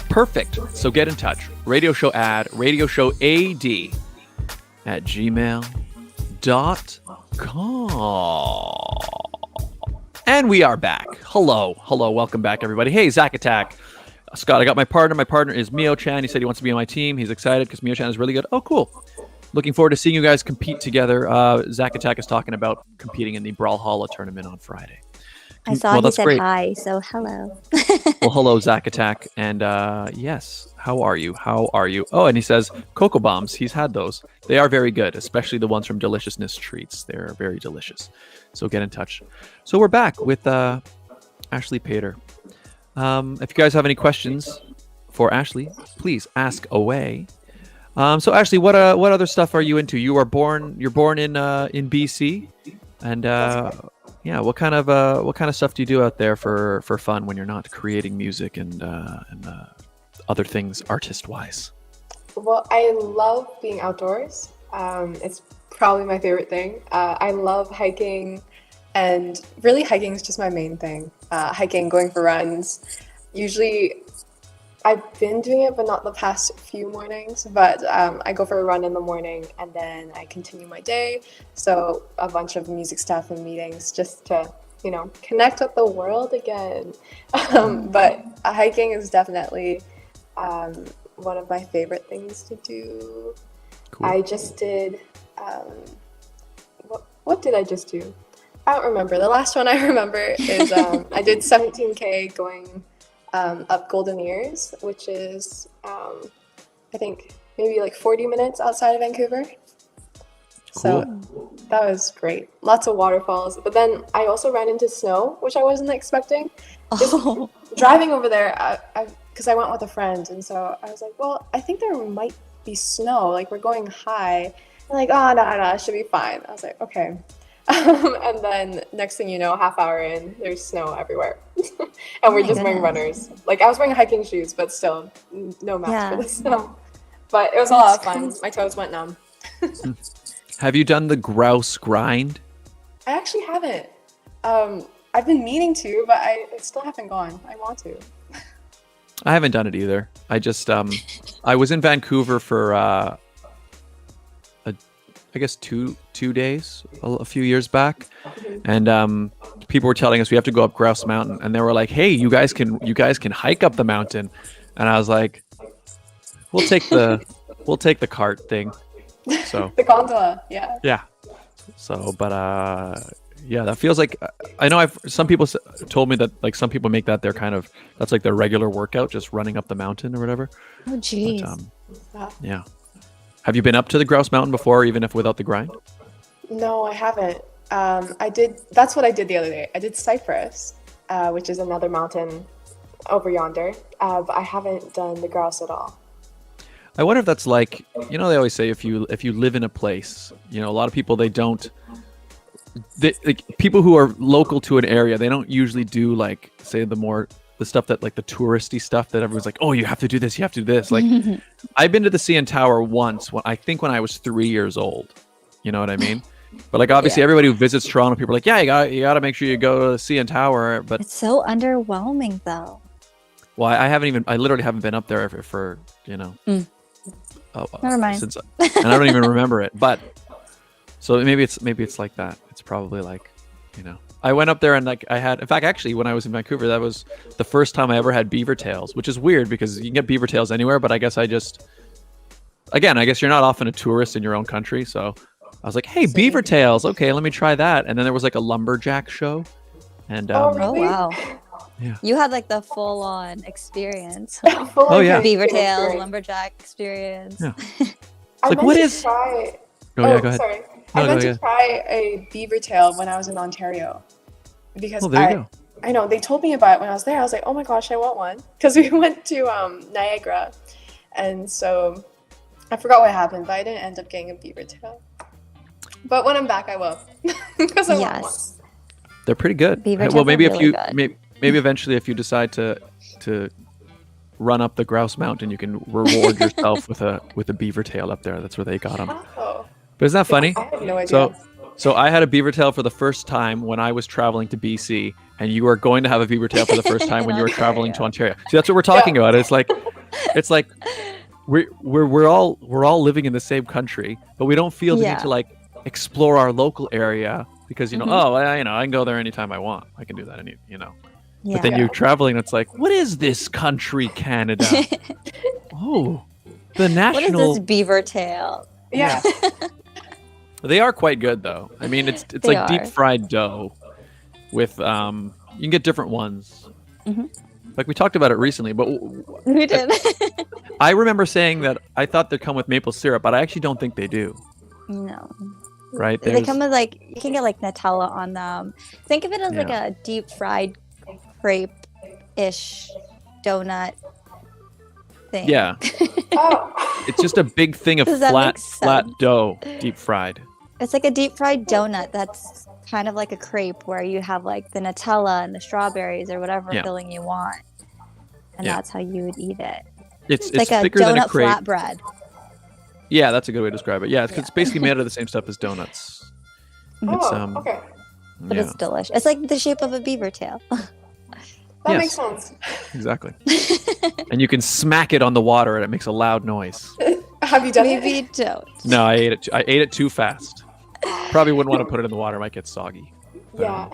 Perfect. So get in touch. Radio show ad, radioshowad@gmail.com. And we are back. Hello. Welcome back, everybody. Hey, Zack Attack. Scott, I got my partner. My partner is Mio Chan. He said he wants to be on my team. He's excited because Mio Chan is really good. Oh, cool. Looking forward to seeing you guys compete together. Zack Attack is talking about competing in the Brawlhalla tournament on Friday. I saw he said great. Hi, so hello. Well, hello, Zack Attack. And yes, how are you? Oh, and he says Cocoa Bombs. He's had those. They are very good, especially the ones from Deliciousness Treats. They're very delicious. So get in touch. So we're back with Ashley Pater. If you guys have any questions for Ashley, please ask away. So Ashley, what other stuff are you into? You're born in BC, and yeah, what kind of stuff do you do out there for fun when you're not creating music and other things artist wise? Well, I love being outdoors. It's probably my favorite thing. I love hiking, and really hiking is just my main thing. Hiking, going for runs. Usually, I've been doing it, but not the past few mornings. But I go for a run in the morning, and then I continue my day. So a bunch of music stuff and meetings just to, connect with the world again. But hiking is definitely one of my favorite things to do. Cool. I just did, what did I just do? I don't remember. The last one I remember is I did 17K going up Golden Ears, which is, I think, maybe like 40 minutes outside of Vancouver. Cool. So that was great. Lots of waterfalls. But then I also ran into snow, which I wasn't expecting. Just driving over there, because I went with a friend. And so I was like, well, I think there might be snow. Like, we're going high. And like, oh, no, it should be fine. I was like, okay. And then next thing you know, half hour in, there's snow everywhere. And we're just wearing runners. Like, I was wearing hiking shoes, but still no match for the snow. But it was a lot of fun. My toes went numb. Have you done the grouse grind? I actually haven't. I've been meaning to, but I still haven't gone. I want to. I haven't done it either. I just I was in Vancouver for I guess two days a few years back, and people were telling us we have to go up Grouse Mountain, and they were like, "Hey, you guys can hike up the mountain," and I was like, "We'll take the cart thing." So The gondola, yeah. yeah. So, but yeah, that feels like I know. Some people told me that like some people make that their kind of that's like their regular workout, just running up the mountain or whatever. Oh, But jeez. yeah. Have you been up to the Grouse Mountain before, even if without the grind? No, I haven't. I did. That's what I did the other day. I did Cypress, which is another mountain over yonder. But I haven't done the Grouse at all. I wonder if that's like, they always say if you live in a place, a lot of people like people who are local to an area, they don't usually do like say the stuff that like the touristy stuff that everyone's like, oh, you have to do this, you have to do this. Like I've been to the CN Tower once when I was 3 years old. You know what I mean? But like obviously everybody who visits Toronto, people are like, yeah, you got to make sure you go to the CN Tower. But It's so underwhelming, though. well, I literally haven't been up there for Never mind. and I don't even remember it. But so maybe it's like that. It's probably like, I went up there and like in fact, actually, when I was in Vancouver, that was the first time I ever had beaver tails, which is weird because you can get beaver tails anywhere. But I guess I guess you're not often a tourist in your own country. So I was like, hey, beaver tails. Okay, let me try that. And then there was like a lumberjack show. And Oh, Oh, really? wow. Yeah. You had like the full-on experience. Oh, yeah. Beaver tails, Experience. lumberjack experience. Yeah. I like, meant what to is- Try... Oh, yeah, go ahead. Sorry. No, I meant go to ahead. try a beaver tail when I was in Ontario. Because Oh, there you go. I know, they told me about it when I was there. I was like, oh my gosh, I want one. Because we went to Niagara. And so I forgot what happened, but I didn't end up getting a beaver tail. But when I'm back, I will. Because I want one. Yes. They're pretty good. Beaver Well, tails maybe are if really you good. maybe eventually if you decide to run up the Grouse Mountain, you can reward yourself with a beaver tail up there. That's where they got them. Oh, But isn't that funny? I had no idea. So I had a beaver tail for the first time when I was traveling to BC, and you are going to have a beaver tail for the first time when you were traveling to Ontario. See, that's what we're talking about. It's like we're all living in the same country, but we don't feel the need to like explore our local area because I can go there anytime I want. I can do that Yeah. But then you're traveling, it's like, what is this country, Canada? Oh, the What is national. this beaver tail? Yeah. They are quite good though. I mean, it's They like deep are. fried dough with you can get different ones. Mhm. Like we talked about it recently, but We did. I remember saying that I thought they come with maple syrup, but I actually don't think they do. No. Right? They There's- come with like, you can get like Nutella on them. Think of it as like a deep fried crepe-ish donut thing. yeah, Oh, it's just a big thing of Does that flat make flat sense? dough, deep fried. It's like a deep fried donut that's kind of like a crepe where you have like the Nutella and the strawberries or whatever Yeah. filling you want. And Yeah. that's how you would eat it. It's It's like a thicker than a donut crepe. flatbread. Yeah, that's a good way to describe it. Yeah, it's basically made out of the same stuff as donuts. It's oh, okay. But yeah, it's delicious. It's like the shape of a beaver tail. That Yes. makes sense. exactly. And you can smack it on the water and it makes a loud noise. Have you done it? Maybe don't. No, I ate it. I ate it too fast. Probably wouldn't want to put it in the water; it might get soggy. But, Yeah.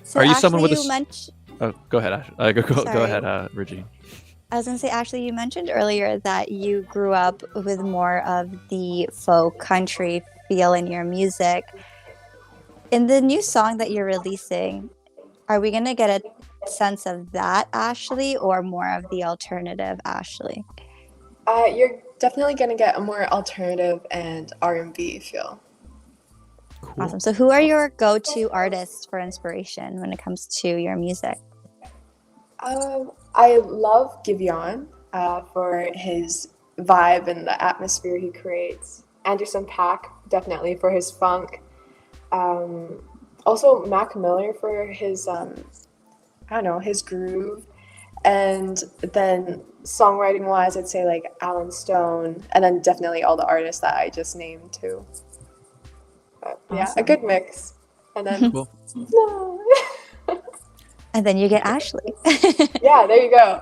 So Are you someone with a Ashley, s- Oh, go ahead, Ash. Go Sorry. ahead, Regine. I was going to say, Ashley, you mentioned earlier that you grew up with more of the folk country feel in your music. In the new song that you're releasing, are we going to get a sense of that Ashley or more of the alternative Ashley? You're definitely gonna get a more alternative and R&B feel. Cool. Awesome. So who are your go-to artists for inspiration when it comes to your music? I love Dion for his vibe and the atmosphere he creates. Anderson .Paak definitely for his funk. Also Mac Miller for his his groove. And then songwriting wise, I'd say like Alan Stone, and then definitely all the artists that I just named too. But yeah, a Awesome. good mix. And then Cool. And then you get Ashley. yeah, there you go.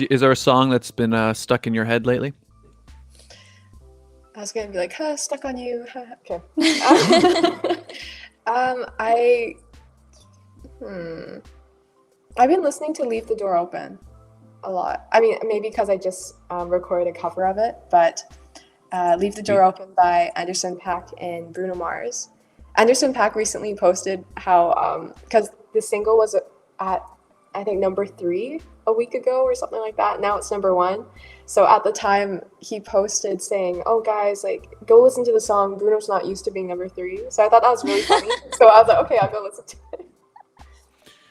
Is there a song that's been stuck in your head lately? I was gonna be like, stuck on you. Okay. I've been listening to Leave the Door Open a lot. I mean, maybe because I just recorded a cover of it, but Leave the Door Open by Anderson .Paak and Bruno Mars. Anderson .Paak recently posted how, because the single was at, I think, number 3 a week ago or something like that. Now it's number 1. So at the time, he posted saying, oh, guys, like, go listen to the song. Bruno's not used to being number 3. So I thought that was really funny. So I was like, okay, I'll go listen to it.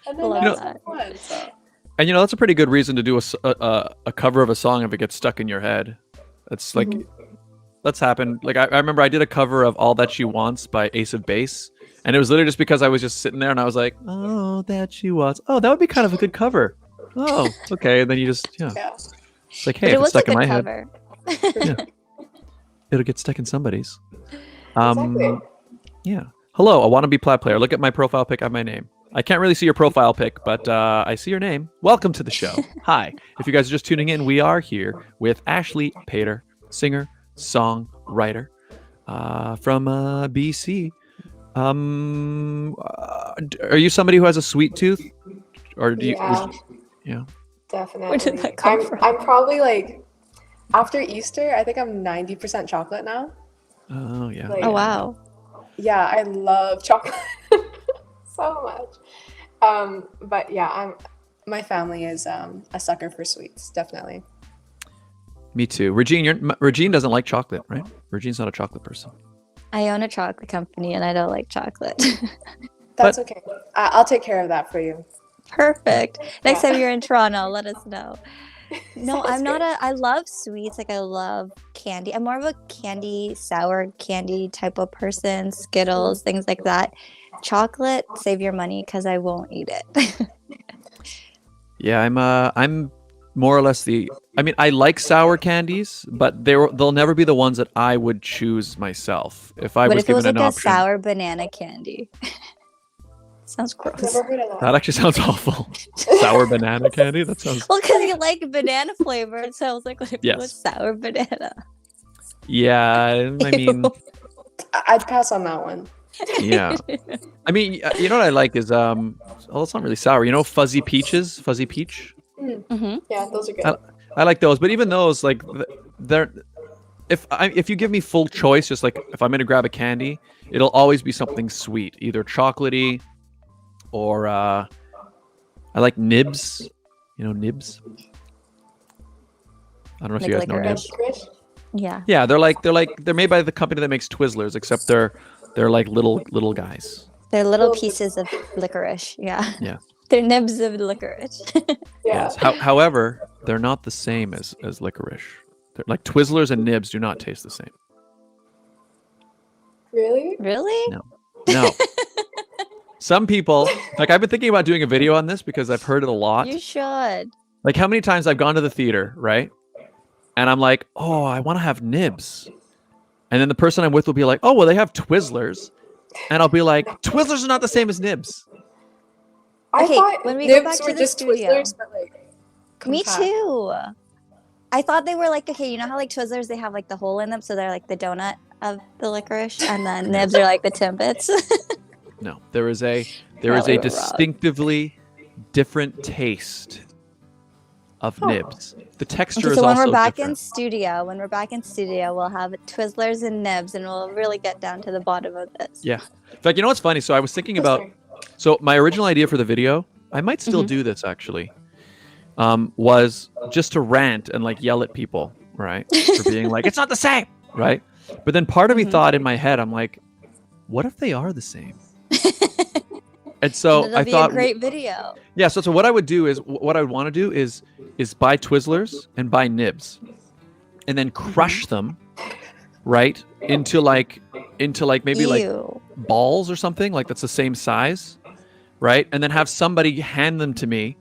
And then that's number 1, so. And that's a pretty good reason to do a cover of a song if it gets stuck in your head. It's like, that's happened. Like I remember I did a cover of All That She Wants by Ace of Base. And it was literally just because I was just sitting there and I was like, oh, that she wants. Oh, that would be kind of a good cover. Oh, okay. And then you just, It's like, hey, if it's stuck in my head. Yeah. It'll get stuck in somebody's. Exactly. Yeah. Hello, a wannabe plat player. Look at my profile pic. I have my name. I can't really see your profile pic, but I see your name. Welcome to the show. Hi. If you guys are just tuning in, we are here with Ashley Pater, singer, songwriter from BC. Are you somebody who has a sweet tooth? Or do you? Yeah. Definitely. Where did that come from? I'm probably like, after Easter, I think I'm 90% chocolate now. Oh, yeah. Like, Oh, wow. Yeah, I love chocolate so much. But yeah, my family is a sucker for sweets, definitely. Me too. Regine doesn't like chocolate, right? Regine's not a chocolate person. I own a chocolate company and I don't like chocolate. That's okay. I'll take care of that for you. Perfect. Next time you're in Toronto, let us know. No, I'm not I love sweets. Like I love candy. I'm more of a sour candy type of person. Skittles, things like that. Chocolate, save your money because I won't eat it. Yeah, I'm more or less I like sour candies, but they'll never be the ones that I would choose myself if I What was if it was given like an a option. sour banana candy? Sounds gross. Never heard of that. That actually sounds awful. Sour banana candy? That sounds... Well, because you like banana flavor, so I was like, what if it was Yes. sour banana? Yeah, I mean... I'd pass on that one. Yeah. I mean, you know what I like is, it's not really sour. Fuzzy peaches? Fuzzy peach? Mm-hmm. Yeah, those are good. I like those, but even those, like, they're... If you give me full choice, just like if I'm going to grab a candy, it'll always be something sweet. Either chocolatey or I like nibs. Nibs? I don't know if Like you guys know licorice. nibs. Yeah. Yeah, they're made by the company that makes Twizzlers, except they're like little guys. They're little pieces of licorice. Yeah. Yeah. They're nibs of licorice. Yeah. Yes. However, they're not the same as licorice. They're, like Twizzlers and nibs do not taste the same. Really? Really? No. Some people, like I've been thinking about doing a video on this because I've heard it a lot. You should. Like how many times I've gone to the theater, right? And I'm like, oh, I want to have nibs. And then the person I'm with will be like, oh, well, they have Twizzlers. And I'll be like, Twizzlers are not the same as nibs. I Okay, thought when we go nibs back to were the just studio. Twizzlers, but like Me compact. too. I thought they were like, okay, you know how like Twizzlers, they have like the hole in them, so they're like the donut of the licorice, and then nibs are like the Timbits. No, there is a we were wrong. distinctively different taste of nibs. The texture Okay, is so when also we're back different. in studio, we'll have Twizzlers and nibs, and we'll really get down to the bottom of this. Yeah. In fact, you know what's funny? So I was thinking about, so my original idea for the video, I might still do this actually, was just to rant and like yell at people, right? For being like, it's not the same, right? But then part of me thought in my head, I'm like, what if they are the same? And so It'll I be thought, a great video. yeah. So what I would do is, what I would want to do is buy Twizzlers and buy nibs, and then crush them, right, into like maybe like Ew. balls or something like that's the same size, right? And then have somebody hand them to me,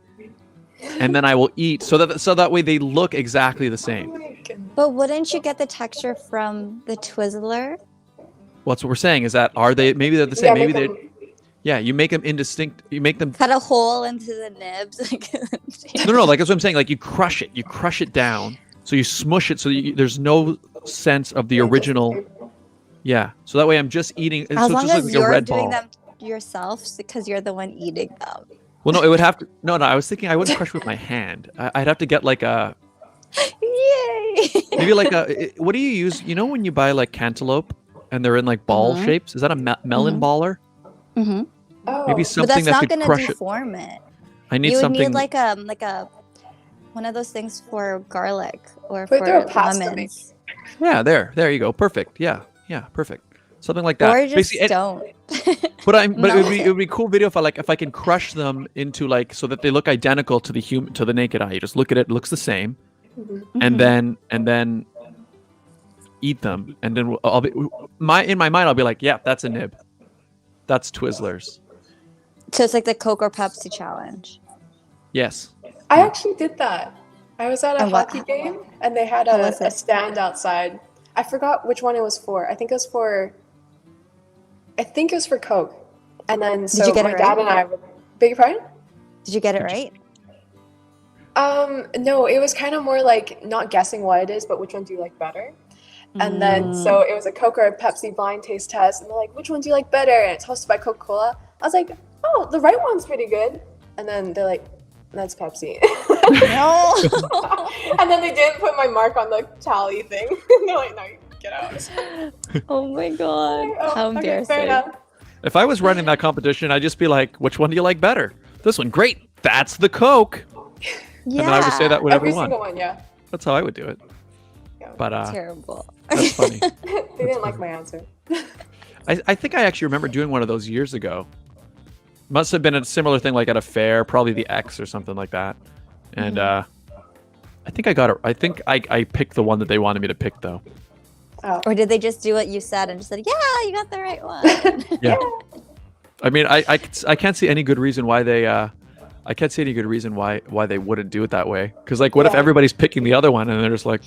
and then I will eat so that way they look exactly the same. But wouldn't you get the texture from the Twizzler? Well, that's what we're saying is that maybe they're the same. Yeah, Maybe make they, yeah, you make them indistinct. You make them. Cut a hole into the nibs. No, like that's what I'm saying. Like you crush it down, so you smush it, so there's no sense of the original. Yeah, so that way I'm just eating. As So long it's just as like a you're red doing ball. them yourself, because you're the one eating them. Well, no, it would have to. No, I was thinking I wouldn't crush with my hand. I'd have to get like a. Yay! Maybe like what do you use? You know when you buy like cantaloupe and they're in like ball shapes? Is that a melon baller? Mm-hmm. Oh, Maybe But something that's that not could gonna crush it. deform it. I need You would something. need like a one of those things for garlic or Put it through for a pasta lemons. Yeah, there you go. Perfect. Yeah, perfect. Something like that. Or just Basically, don't. but it melt would be a cool video if I can crush them into like so that they look identical to the naked eye. You just look at it, looks the same, and then eat them, and then I'll be in my mind I'll be like, yeah, that's a nib, that's Twizzlers. So it's like the Coke or Pepsi challenge. Yes. I actually did that. I was at a And what- hockey game and they had How a was it? stand outside. I forgot which one it was for. I think it was for Coke. And then so you get my it dad right? and I would, beg your pardon? Did you get it right? No, it was kind of more like not guessing what it is, but which one do you like better? And then so it was a Coke or a Pepsi blind taste test, and they're like, which one do you like better? And it's hosted by Coca-Cola. I was like, oh, the right one's pretty good. And then they're like, that's Pepsi. No. And then they didn't put my mark on the tally thing. They're like, no, get out. Oh my god. Oh, How okay, embarrassing. fair enough. If I was running that competition, I'd just be like, which one do you like better? This one, great. That's the Coke. Yeah. And then I would just say that whenever Every one. single one, yeah. That's how I would do it. Yeah. But Terrible. that's funny. They didn't like my answer. I think I actually remember doing one of those years ago. Must have been a similar thing, like at a fair, probably the X or something like that. And I think I got it. I think I picked the one that they wanted me to pick, though. Oh. Or did they just do what you said and just said, yeah, you got the right one? Yeah. I mean, I can't see any good reason why they I can't see any good reason why they wouldn't do it that way. Because like, what if Yeah. everybody's picking the other one and they're just like,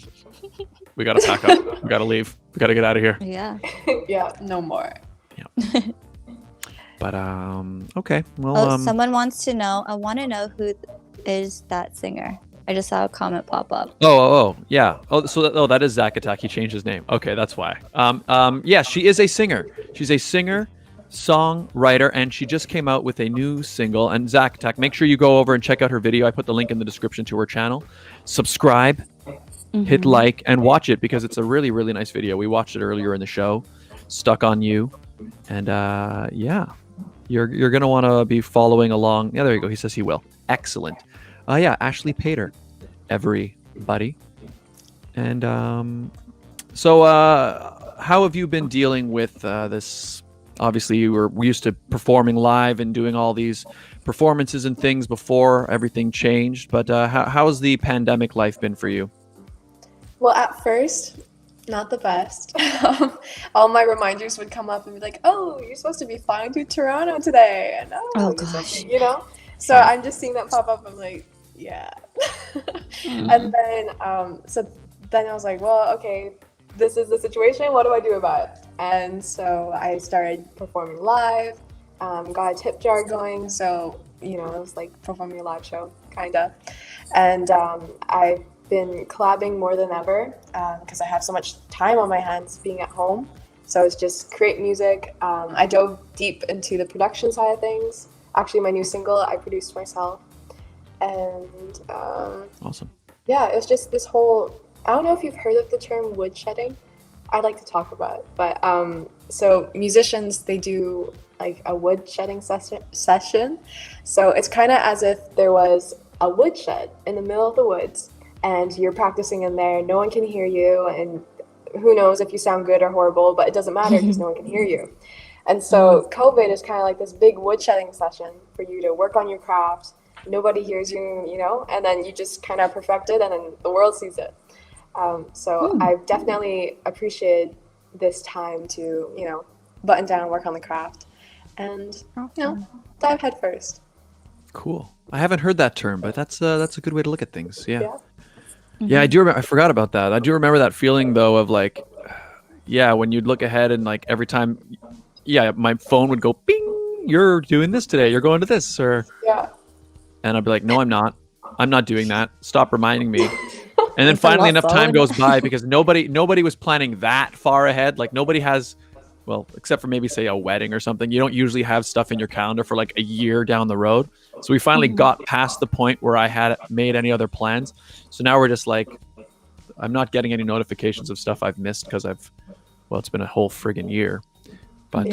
we gotta pack up, we gotta leave, we gotta get out of here. Yeah. Yeah, no more. But okay, well, Oh, someone wants to know. I want to know who is that singer. I just saw a comment pop up. Yeah. That is Zack Attack. He changed his name. Okay, that's why. Yeah, she is a singer. She's a singer, songwriter, and she just came out with a new single. And Zack Attack, make sure you go over and check out her video. I put the link in the description to her channel. Subscribe, hit like, and watch it because it's a really, really nice video. We watched it earlier in the show. Stuck on You, and yeah, you're gonna want to be following along. Yeah, there you go. He says he will. Excellent. Yeah, Ashley Pater, everybody. And so how have you been dealing with this? Obviously, you were used to performing live and doing all these performances and things before everything changed. But how has the pandemic life been for you? Well, at first, not the best. All my reminders would come up and be like, oh, you're supposed to be flying to Toronto today. And Oh, you're supposed gosh. to, you know? So I'm just seeing that pop up. I'm like, yeah. And then, so then I was like, well, okay, this is the situation. What do I do about it? And so I started performing live, got a tip jar going. So, you know, it was like performing a live show, kind of. And I've been collabing more than ever because I have so much time on my hands being at home. So it's just create music. I dove deep into the production side of things. Actually, my new single I produced myself. And Awesome. yeah, it's just this whole, I don't know if you've heard of the term woodshedding. I'd like to talk about it. But so musicians, they do like a woodshedding session. So it's kind of as if there was a woodshed in the middle of the woods and you're practicing in there. No one can hear you. And who knows if you sound good or horrible, but it doesn't matter because no one can hear you. And so COVID is kind of like this big woodshedding session for you to work on your craft. Nobody hears you, you know, and then you just kind of perfect it and then the world sees it. So I've definitely appreciated this time to, you know, button down and work on the craft and, you know, dive head first. Cool. I haven't heard that term, but that's a good way to look at things. Yeah. Yeah. Yeah, I do remember. I forgot about that. I do remember that feeling though of like, yeah, when you'd look ahead and like every time, yeah, my phone would go bing. You're doing this today. You're going to this, or Yeah. and I'd be like, no, I'm not. I'm not doing that. Stop reminding me. And then It's a finally lost enough time phone. goes by because nobody was planning that far ahead. Like nobody has, well, except for maybe say a wedding or something. You don't usually have stuff in your calendar for like a year down the road. So we finally got past the point where I had made any other plans. So now we're just like, I'm not getting any notifications of stuff I've missed because it's been a whole friggin' year. But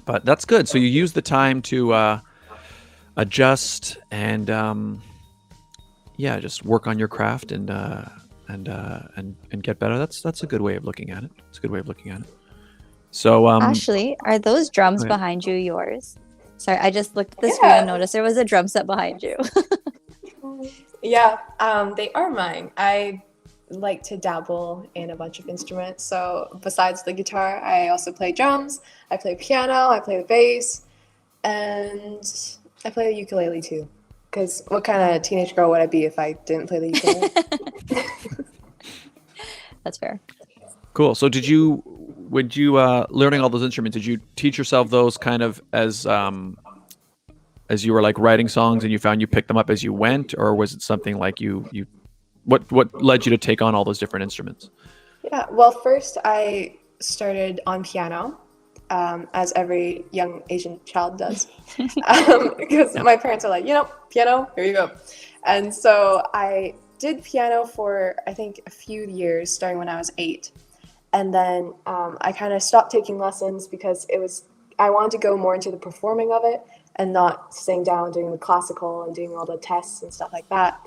but that's good. So you use the time to adjust and just work on your craft and get better. That's a good way of looking at it. It's a good way of looking at it. So Ashley, are those drums go ahead. behind you yours? Sorry, I just looked at the screen and noticed there was a drum set behind you. Yeah, they are mine. I like to dabble in a bunch of instruments. So besides the guitar, I also play drums, I play piano, I play the bass, and I play the ukulele too. Because what kind of teenage girl would I be if I didn't play the ukulele? That's fair. Cool. So would you learning all those instruments, did you teach yourself those kind of as you were like writing songs and you found you picked them up as you went, or was it something like what led you to take on all those different instruments? Yeah, well, first I started on piano, as every young Asian child does, because my parents are like, piano, here you go. And so I did piano for, I think, a few years, starting when I was 8. And then I kind of stopped taking lessons because I wanted to go more into the performing of it and not sitting down doing the classical and doing all the tests and stuff like that.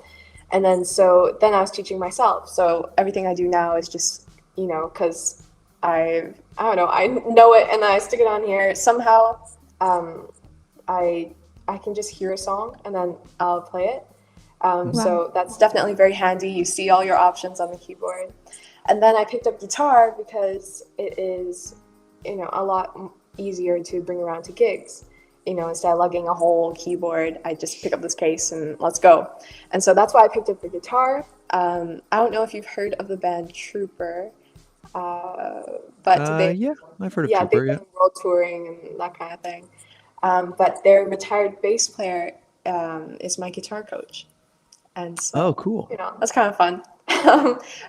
And then I was teaching myself. So everything I do now is just, because I don't know, I know it and I stick it on here. Somehow I can just hear a song and then I'll play it. So that's definitely very handy. You see all your options on the keyboard. And then I picked up guitar because it is, a lot easier to bring around to gigs. Instead of lugging a whole keyboard, I just pick up this case and let's go. And so that's why I picked up the guitar. I don't know if you've heard of the band Trooper, but I've heard of Trooper. They've done world touring and that kind of thing. But their retired bass player is my guitar coach. And so, cool. That's kind of fun.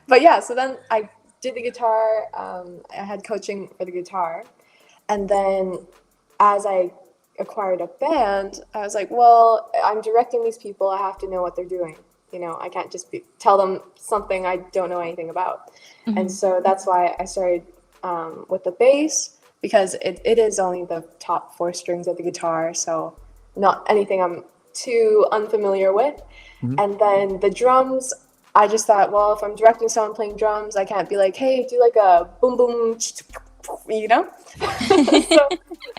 But yeah, so then I did the guitar. I had coaching for the guitar. And then as I acquired a band, I was like, well, I'm directing these people. I have to know what they're doing. I can't just tell them something I don't know anything about. Mm-hmm. And so that's why I started with the bass, because it is only the top 4 strings of the guitar. So not anything I'm too unfamiliar with. Mm-hmm. And then the drums, I just thought, well, if I'm directing someone playing drums, I can't be like, hey, do like a boom, boom, so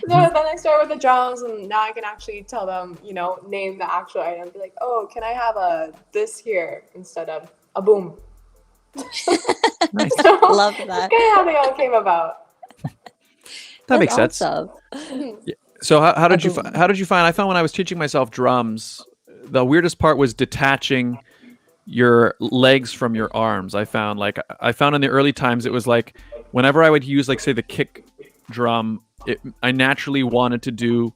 then I started with the drums, and now I can actually tell them, name the actual item. Be like, oh, can I have a this here instead of a boom? Nice. Love that. That's kind of how they all came about. That makes sense. Awesome. Yeah. So how did you find? I found when I was teaching myself drums, the weirdest part was detaching your legs from your arms. I found in the early times it was like whenever I would use like say the kick drum, I naturally wanted to do.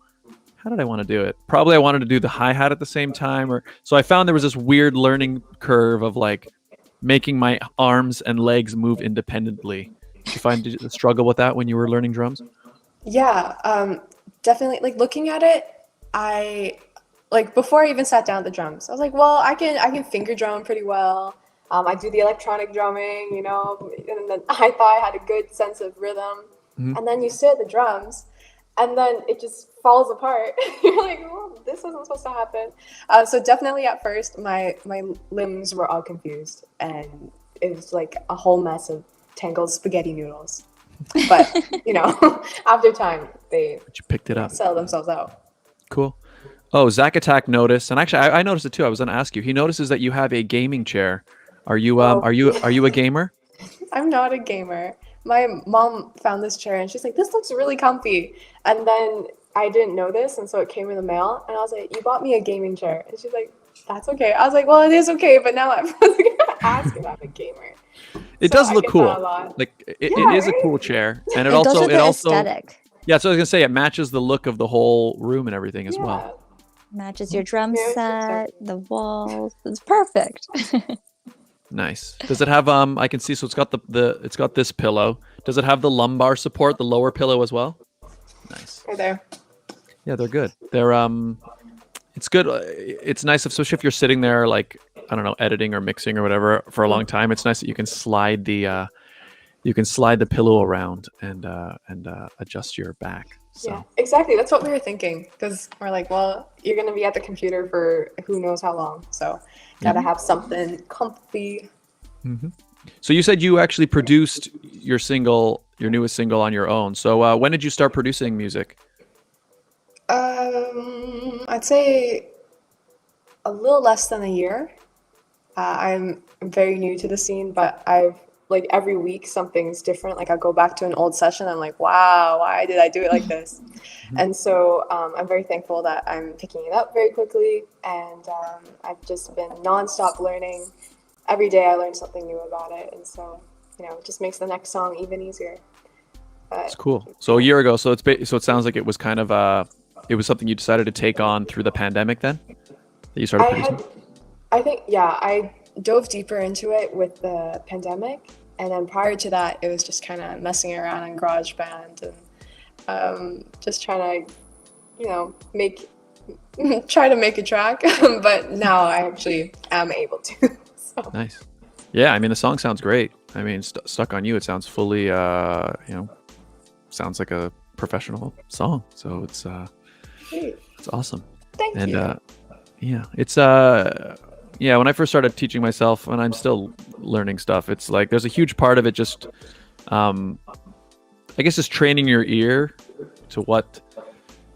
How did I want to do it? Probably I wanted to do the hi-hat at the same time, so I found there was this weird learning curve of like making my arms and legs move independently. Did you struggle with that when you were learning drums? Yeah, definitely. Like looking at it, before I even sat down at the drums, I was like, well, I can finger drum pretty well. I do the electronic drumming, and then I thought I had a good sense of rhythm. Mm-hmm. And then you sit at the drums, and then it just falls apart. You're like, oh, this wasn't supposed to happen. So definitely at first, my limbs were all confused, and it was like a whole mess of tangled spaghetti noodles. But, after time, but you picked it up. Sell themselves out. Cool. Oh, Zach Attack noticed, and actually I noticed it too. I was going to ask you. He notices that you have a gaming chair. Are you are you a gamer? I'm not a gamer. My mom found this chair and she's like, "This looks really comfy." And then I didn't know this, and so it came in the mail, and I was like, "You bought me a gaming chair?" And she's like, "That's okay." I was like, "Well, it is okay," but now I'm going to ask if I'm a gamer. It does look cool. Like it is a cool chair, and it also aesthetic. Yeah, so I was gonna say it matches the look of the whole room and everything as well. Matches your drum set, the walls. It's perfect. Nice. Does it have I can see, so it's got it's got this pillow. Does it have the lumbar support, the lower pillow as well? Nice. Right there. Yeah, they're good. They're It's good. It's nice, especially if you're sitting there, like, I don't know, editing or mixing or whatever for a long time. It's nice that you can slide the pillow around and adjust your back. So. Yeah, exactly. That's what we were thinking, because we're like, well, you're going to be at the computer for who knows how long. So gotta have something comfy. Mm-hmm. So you said you actually produced your newest single on your own. So when did you start producing music? I'd say a little less than a year. I'm very new to the scene, but I've like every week something's different. Like I'll go back to an old session. I'm like, wow, why did I do it like this? And so I'm very thankful that I'm picking it up very quickly. And I've just been nonstop learning. Every day I learn something new about it. And so, it just makes the next song even easier. That's cool. So a year ago, so it sounds like it was kind of it was something you decided to take on through the pandemic then? That you started producing? I dove deeper into it with the pandemic. And then prior to that, it was just kind of messing around in GarageBand and just trying to, try to make a track. But now I actually am able to. So. Nice. Yeah, I mean, the song sounds great. I mean, Stuck on You, it sounds fully, sounds like a professional song. So it's awesome. Thank you. Yeah, it's when I first started teaching myself, and I'm still learning stuff, it's like there's a huge part of it just I guess just training your ear to what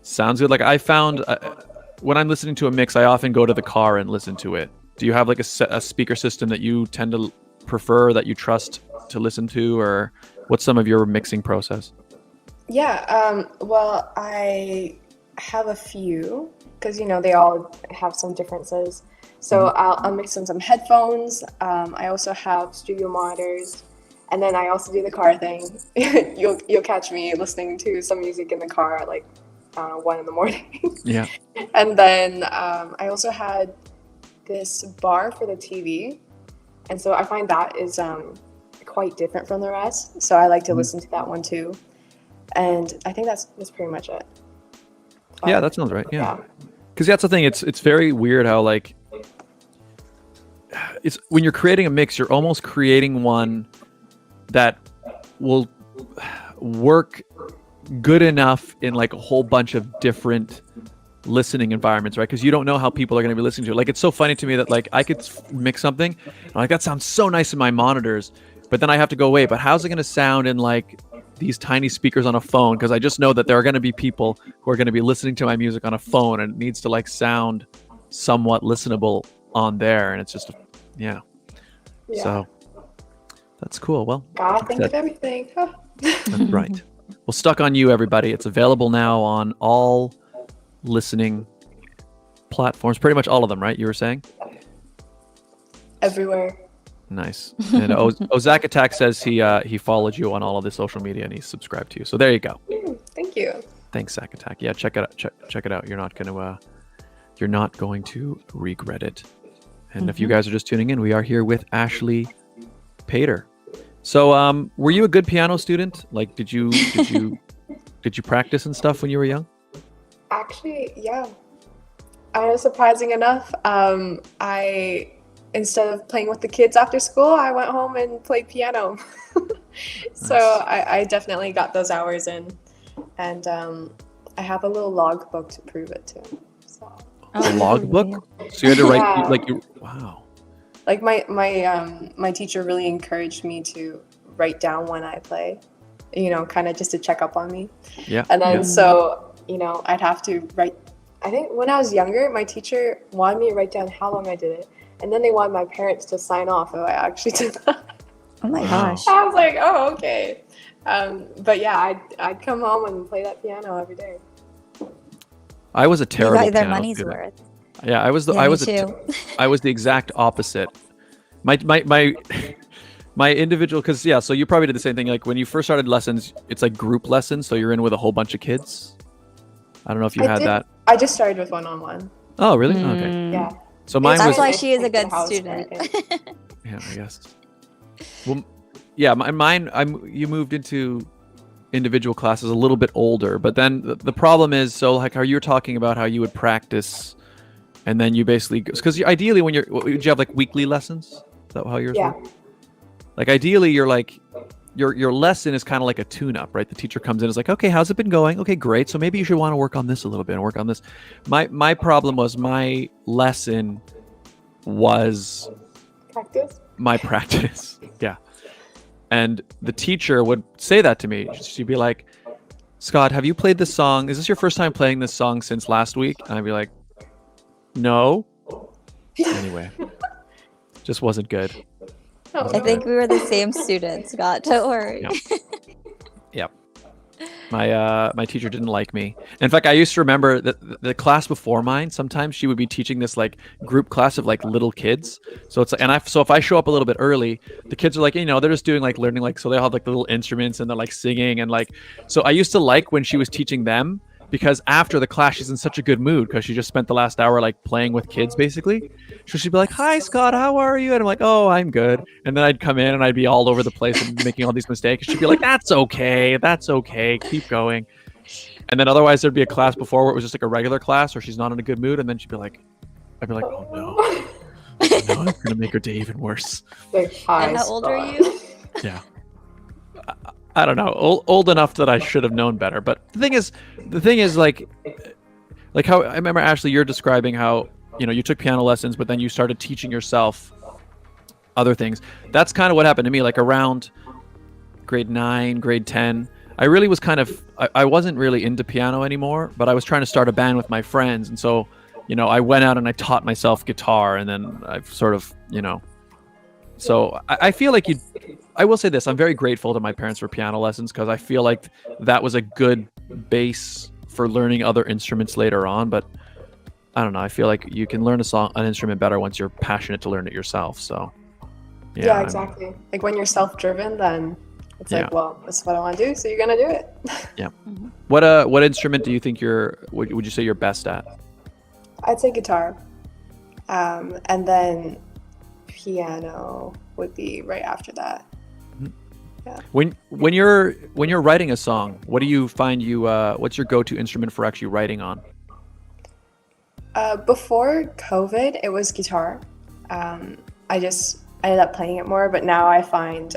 sounds good. Like I found when I'm listening to a mix, I often go to the car and listen to it. Do you have like a speaker system that you tend to prefer, that you trust to listen to, or what's some of your mixing process? Yeah, well, I have a few, because they all have some differences. So I'll mix in some headphones. I also have studio monitors, and then I also do the car thing. You'll catch me listening to some music in the car at like 1 a.m. Yeah. And then I also had this bar for the TV, and so I find that is quite different from the rest. So I like to listen to that one too. And I think that's pretty much it. Yeah, that sounds right. Yeah. Because that's the thing. It's very weird how like it's when you're creating a mix, you're almost creating one that will work good enough in like a whole bunch of different listening environments, right? Because you don't know how people are going to be listening to it. Like, it's so funny to me that like I could mix something, and like that sounds so nice in my monitors, but then I have to go, wait, but how's it going to sound in like these tiny speakers on a phone? Because I just know that there are going to be people who are going to be listening to my music on a phone, and it needs to like sound somewhat listenable on there, and it's just so that's cool. Well, gotta think of everything. That's right. Well, Stuck on You, everybody. It's available now on all listening platforms, pretty much all of them, right? You were saying? Everywhere. Nice. And Ozak Attack says he followed you on all of the social media and he's subscribed to you. So there you go. Thank you. Thanks, Zach Attack. Yeah, check it out. Check it out. You're not going to regret it. And if you guys are just tuning in, we are here with Ashley Pater. So, were you a good piano student? Like, did you practice and stuff when you were young? Actually, yeah. Surprising enough, instead of playing with the kids after school, I went home and played piano. So nice. I definitely got those hours in, and I have a little log book to prove it too. So. A log book? So you had to write wow. Like my teacher really encouraged me to write down when I play, kind of just to check up on me. Yeah. And then so, I'd have to write. I think when I was younger, my teacher wanted me to write down how long I did it. And then they wanted my parents to sign off if I actually did that. Oh my gosh. I was like, oh, okay. But yeah, I'd come home and play that piano every day. I was a terrible You got their piano money's student. worth. Yeah, I was the exact opposite. My individual, because so you probably did the same thing. Like when you first started lessons, it's like group lessons, so you're in with a whole bunch of kids. I don't know if you had that. I just started with one-on-one. Oh, really? Okay. Yeah. So mine That's was. why she is a good student. Yeah, I guess. Well, yeah, mine. You moved into individual classes a little bit older, but then the problem is, so like how you were talking about how you would practice and then you basically, because ideally when would you have like weekly lessons? Is that how yours Yeah. work? Like ideally you're like, your lesson is kind of like a tune-up, right? The teacher comes in and is like, okay, how's it been going? Okay, great. So maybe you should want to work on this a little bit and work on this. My problem was my lesson was Practice. my practice. Yeah. And the teacher would say that to me. She'd be like, Scott, have you played this song? Is this your first time playing this song since last week? And I'd be like, no. Anyway, just wasn't good. Oh, I think we were the same students, Scott. Don't worry. Yep. My teacher didn't like me. In fact, I used to remember that the class before mine, sometimes she would be teaching this like group class of like little kids. So it's so if I show up a little bit early, the kids are like, they're just doing like learning, like, so they have like little instruments and they're like singing and like, so I used to like when she was teaching them, because after the class she's in such a good mood because she just spent the last hour like playing with kids basically. So she'd be like, hi Scott, how are you? And I'm like, oh, I'm good. And then I'd come in and I'd be all over the place and making all these mistakes. She'd be like, that's okay, keep going. And then otherwise there'd be a class before where it was just like a regular class or she's not in a good mood, and then I'd be like, oh no, I'm gonna make her day even worse. Like, hi, And how old are Scott. you? Yeah. I don't know, old enough that I should have known better. But the thing is like how I remember, Ashley, you're describing how, you took piano lessons, but then you started teaching yourself other things. That's kind of what happened to me, like around grade 9, grade 10. I really was I wasn't really into piano anymore, but I was trying to start a band with my friends. And so, I went out and I taught myself guitar, and then I've sort of, so I feel like I will say this, I'm very grateful to my parents for piano lessons, because I feel like that was a good base for learning other instruments later on. But I don't know, I feel like you can learn an instrument better once you're passionate to learn it yourself. So Yeah, exactly. Like when you're self-driven, then it's like, well, this is what I want to do, so you're gonna do it. Yeah. What instrument do you think would you say you're best at? I'd say guitar, and then piano would be right after that. Yeah. When you're writing a song, what do you find what's your go-to instrument for actually writing on? Before COVID, it was guitar. I ended up playing it more, but now I find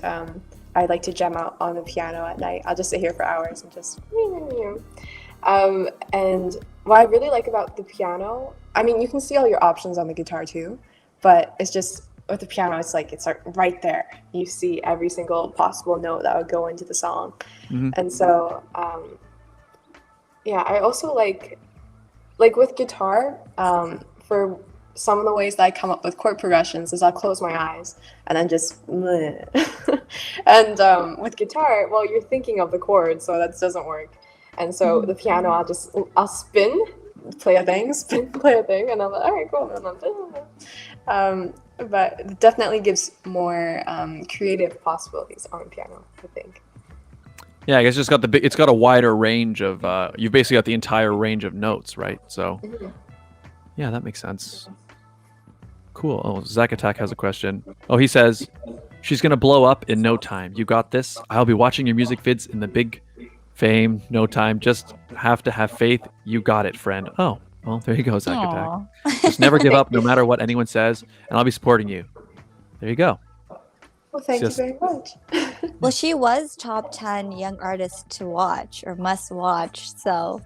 I like to jam out on the piano at night. I'll just sit here for hours and just and what I really like about the piano, I mean, you can see all your options on the guitar too, but it's just with the piano, it's like right there. You see every single possible note that would go into the song. Mm-hmm. And so I also like with guitar, for some of the ways that I come up with chord progressions is I'll close my eyes and then just and with guitar, well, you're thinking of the chords, so that doesn't work. And so the piano, I'll spin, play a thing, spin, play a thing, and I'm like, all right, cool. But it definitely gives more creative possibilities on piano, I think. Yeah, I guess it's got a wider range of you've basically got the entire range of notes, right? So yeah, that makes sense. Cool. Oh, Zach Attack has a question. Oh, he says, she's gonna blow up in no time. You got this. I'll be watching your music vids in the big fame, no time. Just have to have faith. You got it, friend. Oh, well, there you go, Zach Attack. Just never give up, no matter what anyone says, and I'll be supporting you. There you go. Well, thank you very much. Well, she was top 10 young artists to watch or must watch. So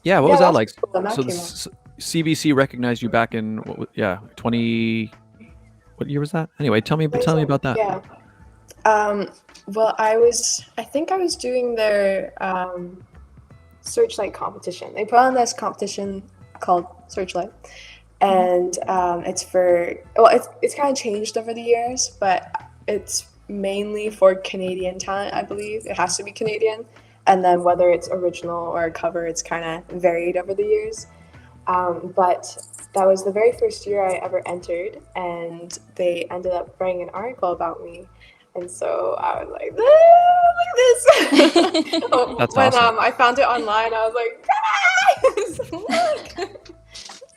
yeah, what was that like? Cool. So CBC recognized you back in 20. What year was that? Anyway, tell me about that. Yeah. Well, I think I was doing their Searchlight competition. They put on this competition called Searchlight, and it's kind of changed over the years, but it's mainly for Canadian talent, I believe. It has to be Canadian, and then whether it's original or a cover, it's kind of varied over the years. But that was the very first year I ever entered, and they ended up writing an article about me. And so I was like, look at this. That's when awesome. I found it online, I was like, guys, look.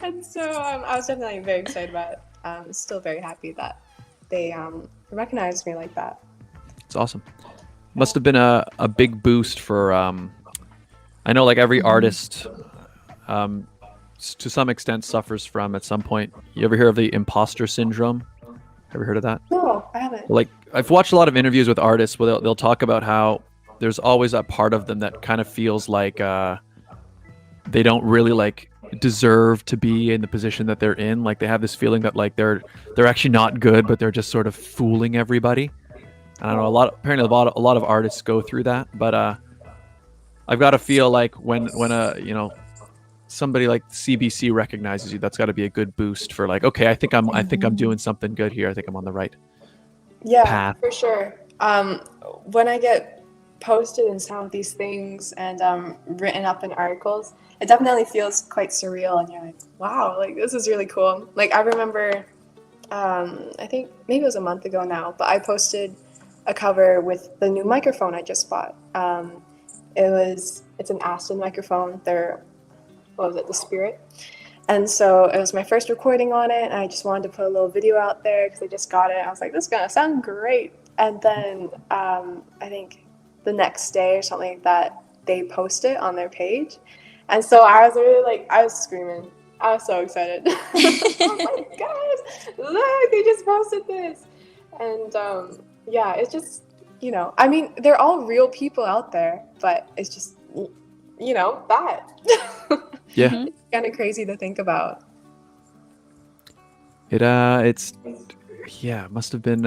And so I was definitely very excited about it. I'm still very happy that they recognized me like that. It's awesome. Must have been a big boost for I know like every artist to some extent suffers from at some point. You ever hear of the imposter syndrome? Ever heard of that? No, I haven't. Like, I've watched a lot of interviews with artists where they'll talk about how there's always a part of them that kind of feels like they don't really like deserve to be in the position that they're in. Like they have this feeling that like they're actually not good, but they're just sort of fooling everybody. I don't know. Apparently a lot of artists go through that, but I've got to feel like when somebody like CBC recognizes you, that's got to be a good boost for like, okay, I think I'm doing something good here. I think I'm on the right path. For sure. When I get posted in some of these things and written up in articles, it definitely feels quite surreal, and you're like, wow, like this is really cool. Like I remember, I think maybe it was a month ago now, but I posted a cover with the new microphone I just bought. It's an Aston microphone. The Spirit. And so it was my first recording on it, and I just wanted to put a little video out there because I just got it. I was like, this is gonna sound great. And then I think the next day or something like that, they post it on their page. And so I was really like, I was screaming. I was so excited. I was like, guys, look, they just posted this. And yeah, it's just, I mean, they're all real people out there, but it's just, that. Yeah. It's kind of crazy to think about. It must have been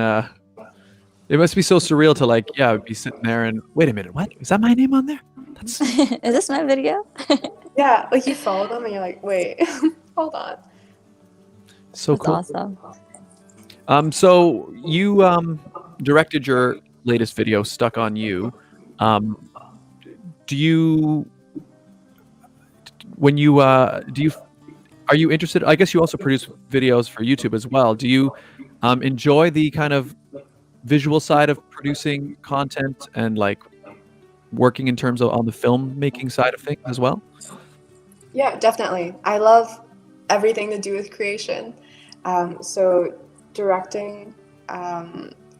it must be so surreal to like, be sitting there and wait a minute, what? Is that my name on there? That's Is this my video? Yeah, like you follow them and you're like, wait, hold on. so That's cool. awesome. So you directed your latest video, Stuck on You. Are you interested? I guess you also produce videos for YouTube as well. Do you enjoy the kind of visual side of producing content and like working in terms of on the filmmaking side of things as well? Yeah, definitely. I love everything to do with creation. So directing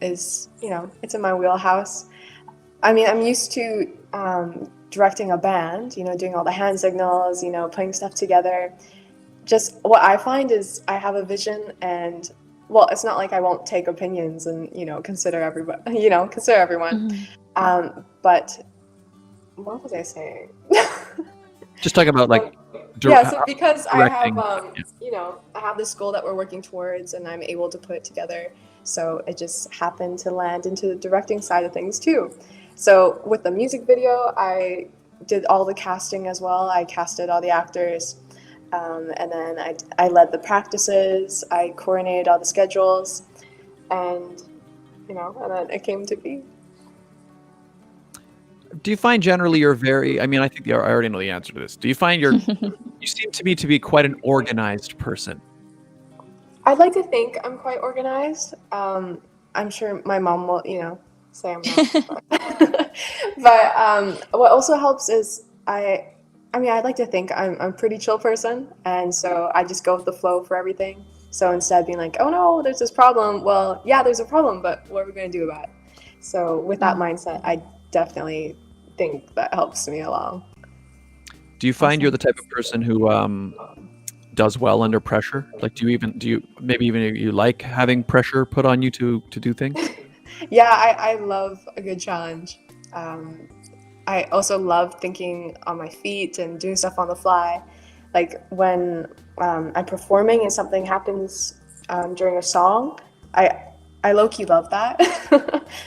is, it's in my wheelhouse. I mean, I'm used to directing a band, doing all the hand signals, putting stuff together. Just what I find is I have a vision, and well, it's not like I won't take opinions and, consider everyone. Mhm. But what was I saying? Just talking about like So because directing. I have this goal that we're working towards, and I'm able to put it together. So it just happened to land into the directing side of things too. So with the music video, I did all the casting as well. I casted all the actors, and then I led the practices. I coordinated all the schedules, and and then it came to be. Do you find generally you're very, I mean, I think I already know the answer to this. Do you find you seem to me to be quite an organized person? I'd like to think I'm quite organized. I'm sure my mom will, say I'm not. But what also helps is I'd like to think I'm a pretty chill person, and so I just go with the flow for everything. So instead of being like, oh no, there's this problem. Well, yeah, there's a problem, but what are we going to do about it? So with that mindset, I definitely think that helps me along. Do you find you're the type of person who does well under pressure? Like, do you maybe even you like having pressure put on you to do things? Yeah, I love a good challenge. I also love thinking on my feet and doing stuff on the fly. Like when I'm performing and something happens during a song, I low-key love that.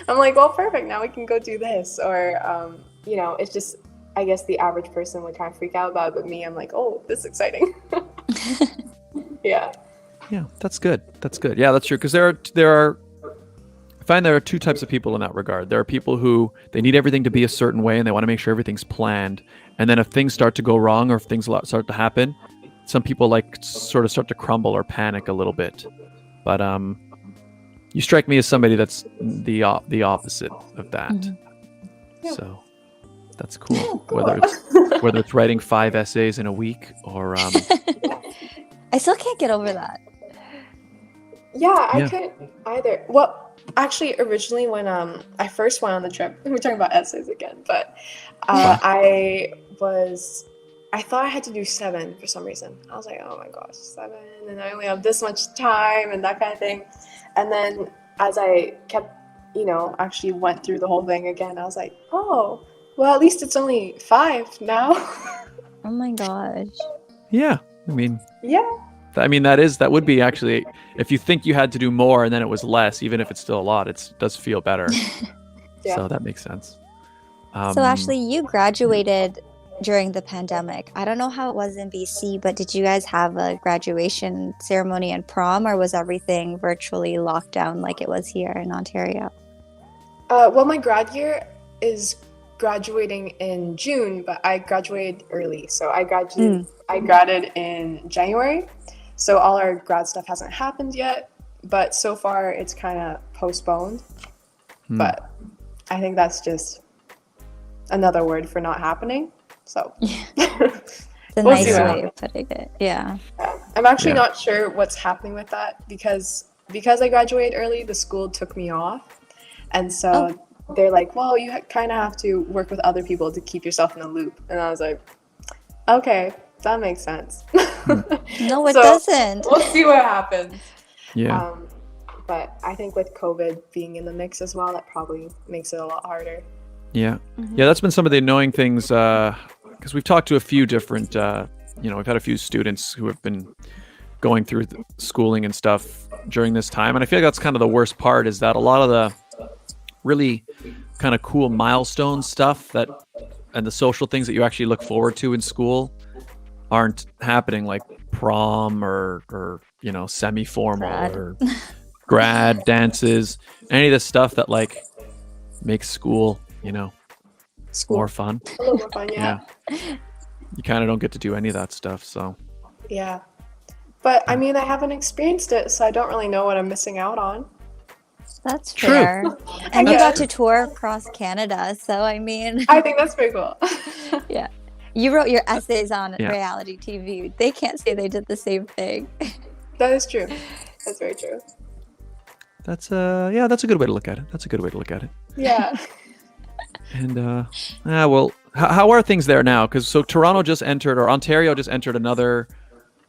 I'm like, well, perfect, now we can go do this. Or, it's just, I guess the average person would kind of freak out about it, but me, I'm like, oh, this is exciting. Yeah. Yeah, that's good. That's good. Yeah, that's true. Because there are, I find there are two types of people in that regard. There are people who they need everything to be a certain way and they want to make sure everything's planned. And then if things start to go wrong or if things start to happen, some people like sort of start to crumble or panic a little bit. But you strike me as somebody that's the opposite of that. Mm-hmm. Yeah. So that's cool. Yeah, cool. Whether it's writing 5 essays in a week or I still can't get over that. Yeah, I couldn't either. Well, actually, originally when I first went on the trip, we're talking about essays again, but I was I thought I had to do 7 for some reason. I was like, oh my gosh, 7, and I only have this much time and that kind of thing. And then as I kept, actually went through the whole thing again, I was like, oh, well, at least it's only 5 now. Oh my gosh. Yeah. I mean, Yeah. that would be actually, if you think you had to do more and then it was less, even if it's still a lot, it does feel better. Yeah. So that makes sense. So Ashley, you graduated during the pandemic. I don't know how it was in BC, but did you guys have a graduation ceremony and prom, or was everything virtually locked down like it was here in Ontario? Well, my grad year is graduating in June, but I graduated early. So I graduated in January. So all our grad stuff hasn't happened yet, but so far it's kind of postponed. But I think that's just another word for not happening. So The We'll see nice what way of putting it. Yeah. I'm actually not sure what's happening with that because I graduated early, the school took me off. And so they're like, well, you kind of have to work with other people to keep yourself in the loop. And I was like, okay, that makes sense. No, it doesn't. We'll see what happens. Yeah. But I think with COVID being in the mix as well, that probably makes it a lot harder. Yeah. Yeah, that's been some of the annoying things, because we've talked to a few different, we've had a few students who have been going through schooling and stuff during this time. And I feel like that's kind of the worst part, is that a lot of the really kind of cool milestone stuff and the social things that you actually look forward to in school aren't happening, like prom or semi-formal Grad. or grad dances, any of this stuff that like makes school, more fun. A little more fun, yeah. You kind of don't get to do any of that stuff, so. Yeah. But I mean, I haven't experienced it, so I don't really know what I'm missing out on. That's True. fair. And you got to tour across Canada, so I mean, I think that's pretty cool. yeah. You wrote your essays on Yeah. reality TV. They can't say they did the same thing. That is true. That's very true. That's that's a good way to look at it. Yeah. And how are things there now? Because Toronto just entered, or Ontario just entered another.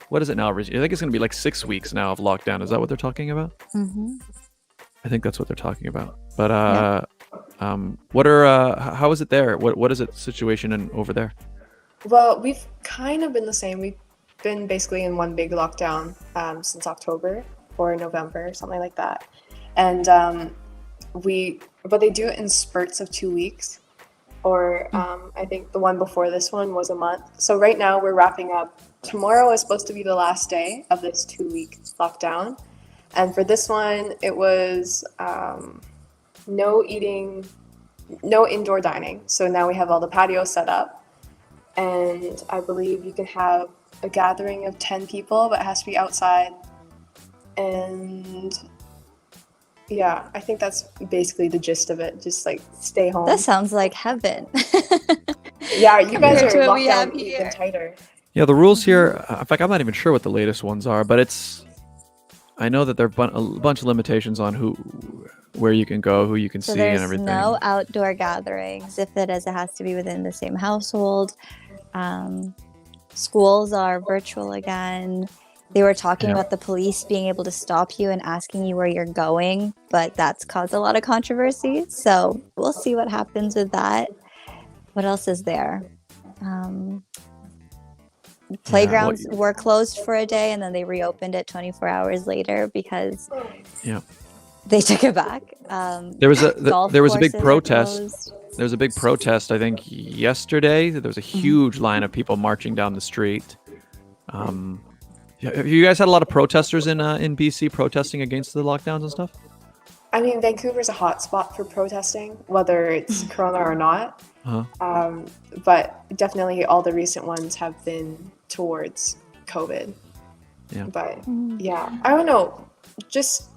What is it now, Regine? I think it's going to be like 6 weeks now of lockdown. Is that what they're talking about? Mm-hmm. I think that's what they're talking about. But what are how is it there? What is it situation over there? Well, we've kind of been the same. We've been basically in one big lockdown since October or November, something like that. And but they do it in spurts of 2 weeks, or I think the one before this one was a month. So right now we're wrapping up. Tomorrow is supposed to be the last day of this 2-week lockdown. And for this one, it was no eating, no indoor dining. So now we have all the patios set up. And I believe you can have a gathering of 10 people, but it has to be outside. And yeah, I think that's basically the gist of it. Just like stay home. That sounds like heaven. Yeah, you guys Compared to are what we locked have down here. even tighter. Yeah, the rules here. In fact, I'm not even sure what the latest ones are, but I know that there are a bunch of limitations on where you can go, who you can So see, and there's everything. no outdoor gatherings. If it is, it has to be within the same household. Schools are virtual again. They were talking Yeah. about the police being able to stop you and asking you where you're going, but that's caused a lot of controversy. So we'll see what happens with that. What else is there? Playgrounds were closed for a day, and then they reopened it 24 hours later because they took it back. There was Golf there was a big courses are protest. closed. There was a big protest, I think, yesterday. There was a huge line of people marching down the street. Have you guys had a lot of protesters in BC protesting against the lockdowns and stuff? I mean, Vancouver's a hot spot for protesting, whether it's Corona or not. Uh-huh. But definitely all the recent ones have been towards COVID. Yeah. But yeah, I don't know. Just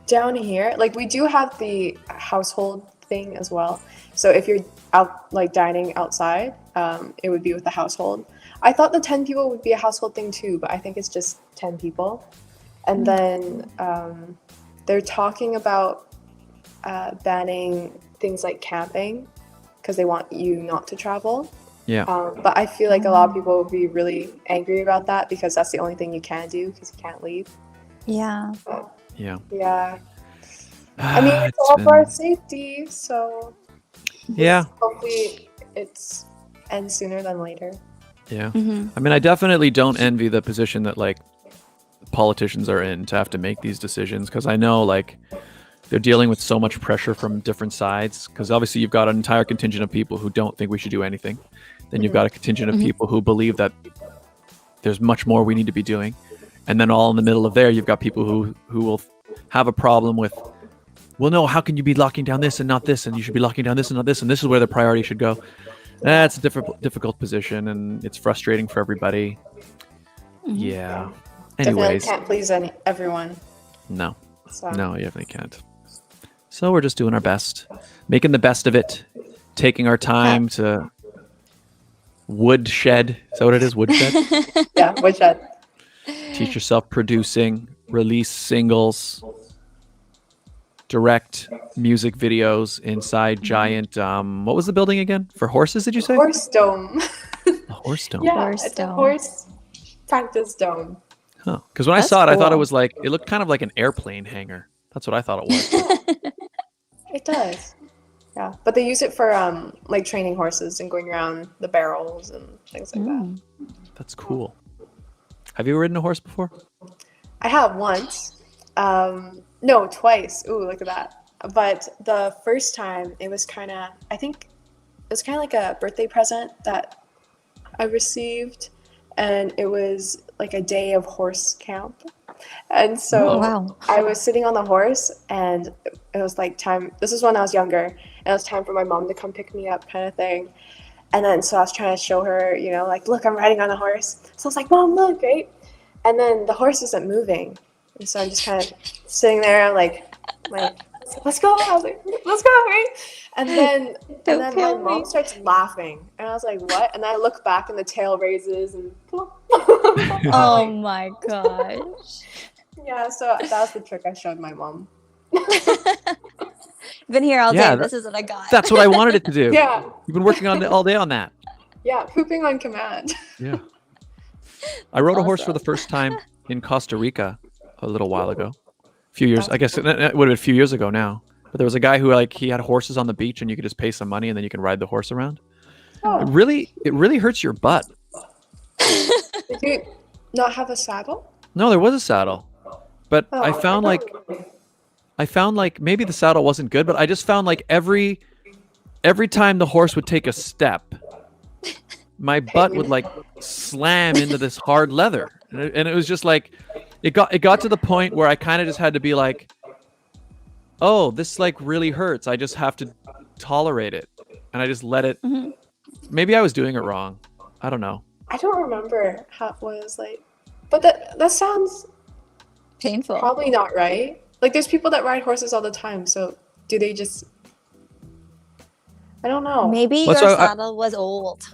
down here, like we do have the household thing as well. So if you're out like dining outside, it would be with the household. I thought the 10 people would be a household thing too, but I think it's just 10 people. And then they're talking about banning things like camping because they want you not to travel. Yeah. But I feel like a lot of people will be really angry about that because that's the only thing you can do because you can't leave. Yeah. Yeah. Yeah. I mean, it's all for our safety, so Yeah. hopefully it's ends sooner than later. Yeah. Mm-hmm. I mean, I definitely don't envy the position that like politicians are in to have to make these decisions, because I know like they're dealing with so much pressure from different sides, because obviously you've got an entire contingent of people who don't think we should do anything. Then you've got a contingent of people who believe that there's much more we need to be doing. And then all in the middle of there, you've got people who will have a problem with, well, no, how can you be locking down this and not this? And you should be locking down this and not this. And this is where the priority should go. That's a difficult position, and it's frustrating for everybody. Yeah. Definitely Anyways, can't please everyone. no, So. no, you definitely can't. So we're just doing our best, making the best of it, taking our time to woodshed. Is that what it is? Woodshed? Yeah, woodshed. Teach yourself producing, release singles, direct music videos inside giant, what was the building again? For horses, did you say? Horse dome. A horse dome. Yeah, Horse it's a dome. horse practice dome. Huh. Because when I That's saw it, I thought it cool. was like, it looked kind of like an airplane hangar. That's what I thought it was. It does. Yeah, but they use it for like training horses and going around the barrels and things like that. That's cool. Have you ridden a horse before? I have once. No, twice. Ooh, look at that. But the first time, it was kind of, I think it was kind of like a birthday present that I received. And it was like a day of horse camp. And so Oh, wow. I was sitting on the horse, and it was like time. This is when I was younger, and it was time for my mom to come pick me up, kind of thing. And then so I was trying to show her, you know, like, look, I'm riding on a horse. So I was like, Mom, look, right? And then the horse isn't moving. And so I'm just kind of sitting there, like, let's go. I was like, let's go, right? And then my kill mom me. starts laughing. And I was like, what? And I look back and the tail raises and Oh my gosh. yeah, so that was the trick I showed my mom. Been here all day. Yeah, This is what I got. That's what I wanted it to do. Yeah, You've been working on it all day on that. yeah, pooping on command. Yeah. I rode a horse for Awesome. the first time in Costa Rica a little while ago. A few years, I guess it would have been a few years ago now. But there was a guy who like he had horses on the beach, and you could just pay some money and then you can ride the horse around. Oh. It really hurts your butt. Did you not have a saddle? No, there was a saddle. But Oh, I found like maybe the saddle wasn't good, but I just found like every time the horse would take a step, my butt would like slam into this hard leather. And it was just like it got to the point where I kind of just had to be like, oh, this like really hurts. I just have to tolerate it. And I just let it. Maybe I was doing it wrong. I don't know. I don't remember how it was like, but that sounds Painful. probably not right. Like, there's people that ride horses all the time, so do they just? I don't know. Maybe Well, your so I- saddle was old.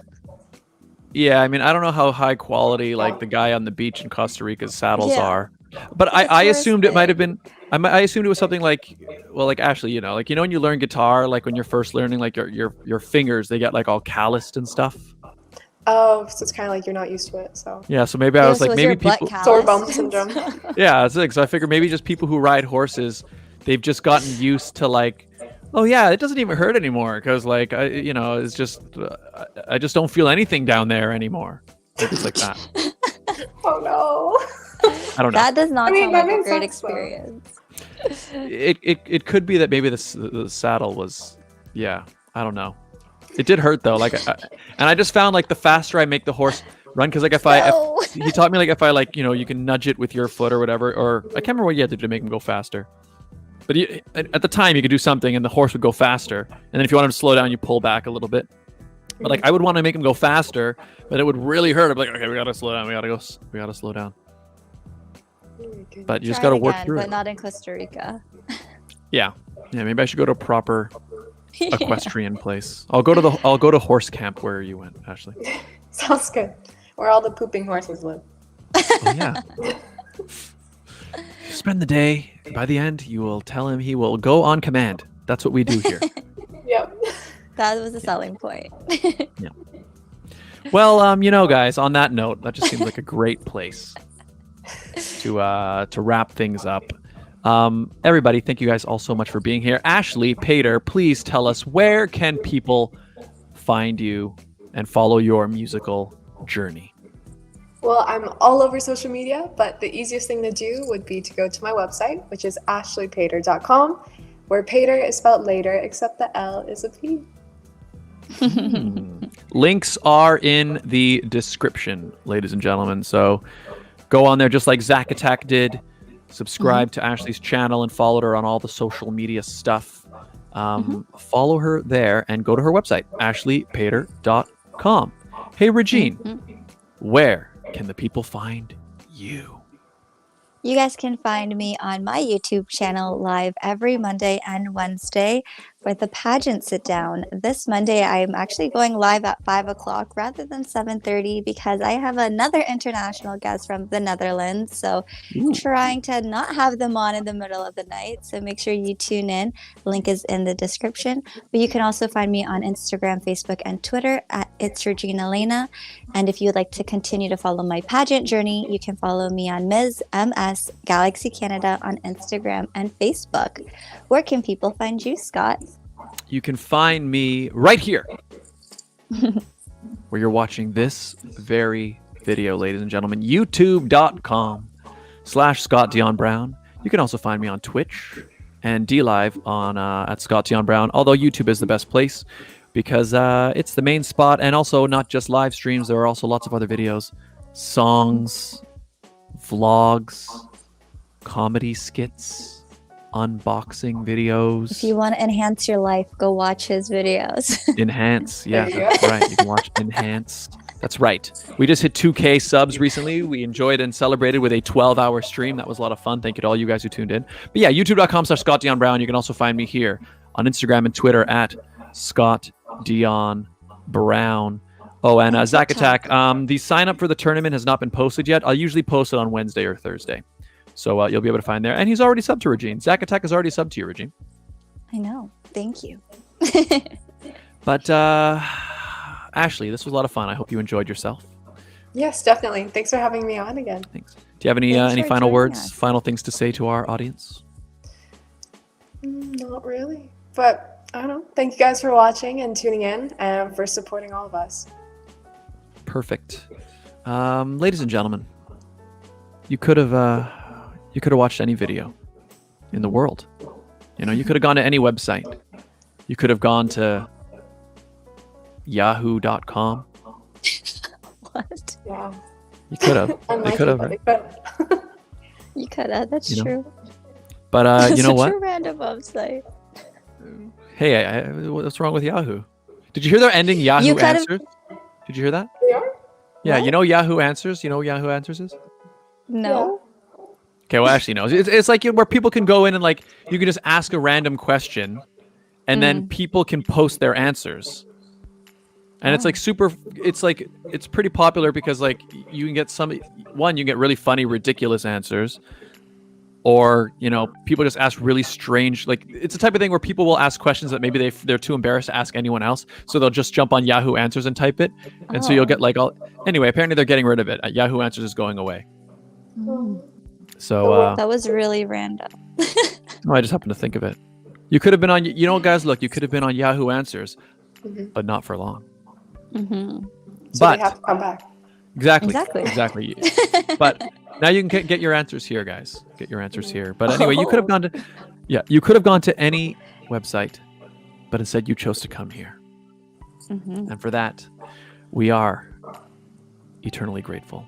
Yeah, I mean, I don't know how high quality like the guy on the beach in Costa Rica's saddles Yeah. are, but That's I the assumed it worst might have been. I assumed it was something like, well, like Ashley, like when you learn guitar, like when you're first learning, like your fingers, they get like all calloused and stuff. Oh, so it's kind of like you're not used to it, so. Yeah, so maybe I was so like, was maybe your butt people. Sore calloused? bum syndrome. Yeah, it's like, so I figured maybe just people who ride horses, they've just gotten used to like, oh yeah, it doesn't even hurt anymore because like it's just I just don't feel anything down there anymore. It's like that. Oh no. I don't know. That does not I mean, sound that like a makes great sense, though. experience. It could be that maybe the saddle was, yeah, I don't know. It did hurt though, like, and I just found like the faster I make the horse run, because like if No. he taught me like if I like you can nudge it with your foot or whatever, or I can't remember what you had to do to make him go faster. But at the time you could do something and the horse would go faster, and then if you want him to slow down, you pull back a little bit. But like I would want to make him go faster, but it would really hurt. I'm like, okay, we gotta slow down. We gotta slow down. But you just Try gotta it work again, through but it. not in Costa Rica. Yeah, maybe I should go to a proper equestrian place. I'll go to horse camp where you went, Ashley. Sounds good. Where all the pooping horses live. Oh, yeah. Spend the day. By the end, you will tell him he will go on command. That's what we do here. Yep. That was the selling point. Well, guys, on that note, that just seems like a great place to wrap things up. Everybody, thank you guys all so much for being here. Ashley, Pater, please tell us, where can people find you and follow your musical journey? Well, I'm all over social media, but the easiest thing to do would be to go to my website, which is ashleypater.com, where Pater is spelled later, except the L is a P. Links are in the description, ladies and gentlemen. So go on there just like Zack Attack did. Subscribe to Ashley's channel and follow her on all the social media stuff. Follow her there and go to her website, ashleypater.com. Hey, Regine, where can the people find you? You guys can find me on my YouTube channel live every Monday and Wednesday for the pageant sit down. This Monday, I'm actually going live at 5 o'clock rather than 7:30 because I have another international guest from the Netherlands. So trying to not have them on in the middle of the night. So make sure you tune in. Link is in the description. But you can also find me on Instagram, Facebook, and Twitter at It's Regine Alaina. And if you would like to continue to follow my pageant journey, you can follow me on Ms. MS Galaxy Canada on Instagram and Facebook. Where can people find you, Scott? You can find me right here where you're watching this very video, ladies and gentlemen. youtube.com/Scott Dion Brown. You can also find me on Twitch and DLive on at Scott Dion Brown, although YouTube is the best place because it's the main spot, and also not just live streams. There are also lots of other videos, songs, vlogs, comedy skits, unboxing videos. If you want to enhance your life, go watch his videos. Enhance, yeah, that's right. You can watch Enhance. That's right. We just hit 2K subs recently. We enjoyed and celebrated with a 12-hour stream. That was a lot of fun. Thank you to all you guys who tuned in. But yeah, youtube.com/Scott Dion Brown. You can also find me here on Instagram and Twitter at Scott Dion Brown. Oh, and Zack Attack. The sign up for the tournament has not been posted yet. I'll usually post it on Wednesday or Thursday. So you'll be able to find there. And he's already subbed to Regine. Zack Attack has already subbed to you, Regine. I know. Thank you. But Ashley, this was a lot of fun. I hope you enjoyed yourself. Yes, definitely. Thanks for having me on again. Thanks. Do you have any Thanks for final joining words, us. final things to say to our audience? Not really. But I don't know. Thank you guys for watching and tuning in and for supporting all of us. Perfect. Ladies and gentlemen, you could have watched any video in the world. You could have gone to any website. You could have gone to yahoo.com. What? Yeah. You could have. You could have. Unlikely, Right? but it could. You could have. That's You know, true. But you know Such what? a random website. Hey, what's wrong with Yahoo? Did you hear they're ending Yahoo You could've- Answers? Did you hear that? We are? Yeah, What? you know Yahoo Answers? You know what Yahoo Answers is? No. Okay, well, Ashley knows. It's like where people can go in and like you can just ask a random question, and then people can post their answers. And it's like it's pretty popular because like you can get you can get really funny, ridiculous answers, or people just ask really strange. Like it's the type of thing where people will ask questions that maybe they're too embarrassed to ask anyone else, so they'll just jump on Yahoo Answers and type it, and so you'll get like all. Anyway, apparently they're getting rid of it. Yahoo Answers is going away. So That was really random. I just happened to think of it. You could have been on. Guys, look, you could have been on Yahoo Answers, but not for long. So But we have to come back. Exactly. But now you can get your answers here, guys. Get your answers here. But anyway, you could have gone to any website, but instead you chose to come here. And for that, we are eternally grateful.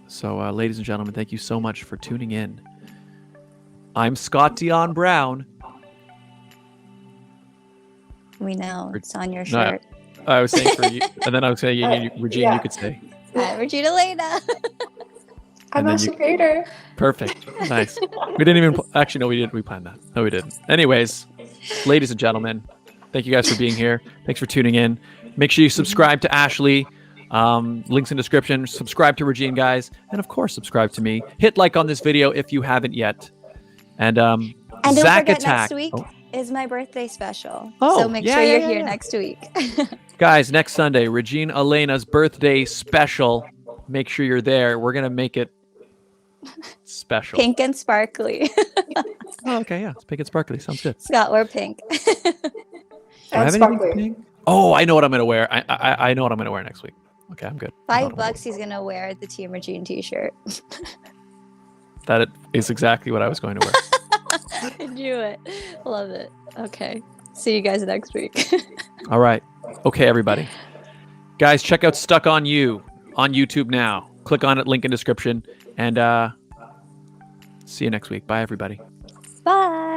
So, ladies and gentlemen, thank you so much for tuning in. I'm Scott Dion Brown. We know. It's on your No, shirt. I was saying for you, and then I was saying, Regine, Yeah. you could say. Hi, Regine Alaina. I'm then Ashley Pater. Perfect. Nice. We didn't even actually no, we didn't. We planned that. No, we didn't. Anyways, ladies and gentlemen, thank you guys for being here. Thanks for tuning in. Make sure you subscribe to Ashley. Links in description. Subscribe to Regine, guys, and of course, subscribe to me. Hit like on this video if you haven't yet. And And don't Zack forget Attack. next week. is my birthday special. Oh, so make yeah, sure yeah, you're yeah, here yeah. next week. Guys, next Sunday, Regine Alaina's birthday special. Make sure you're there. We're going to make it special. Pink and sparkly. Oh, okay, yeah. It's pink and sparkly. Sounds good. Scott, we're pink. Do I And have anything sparkly. pink? Oh, I know what I'm going to wear. I know what I'm going to wear next week. Okay, I'm good. I know what I'm gonna $5 he's gonna wear the Team Regine t-shirt. wear. That is exactly what I was going to wear. I knew it. Love it. Okay. See you guys next week. All right. Okay, everybody. Guys, check out Stuck on You on YouTube now. Click on it, link in description. And see you next week. Bye, everybody. Bye.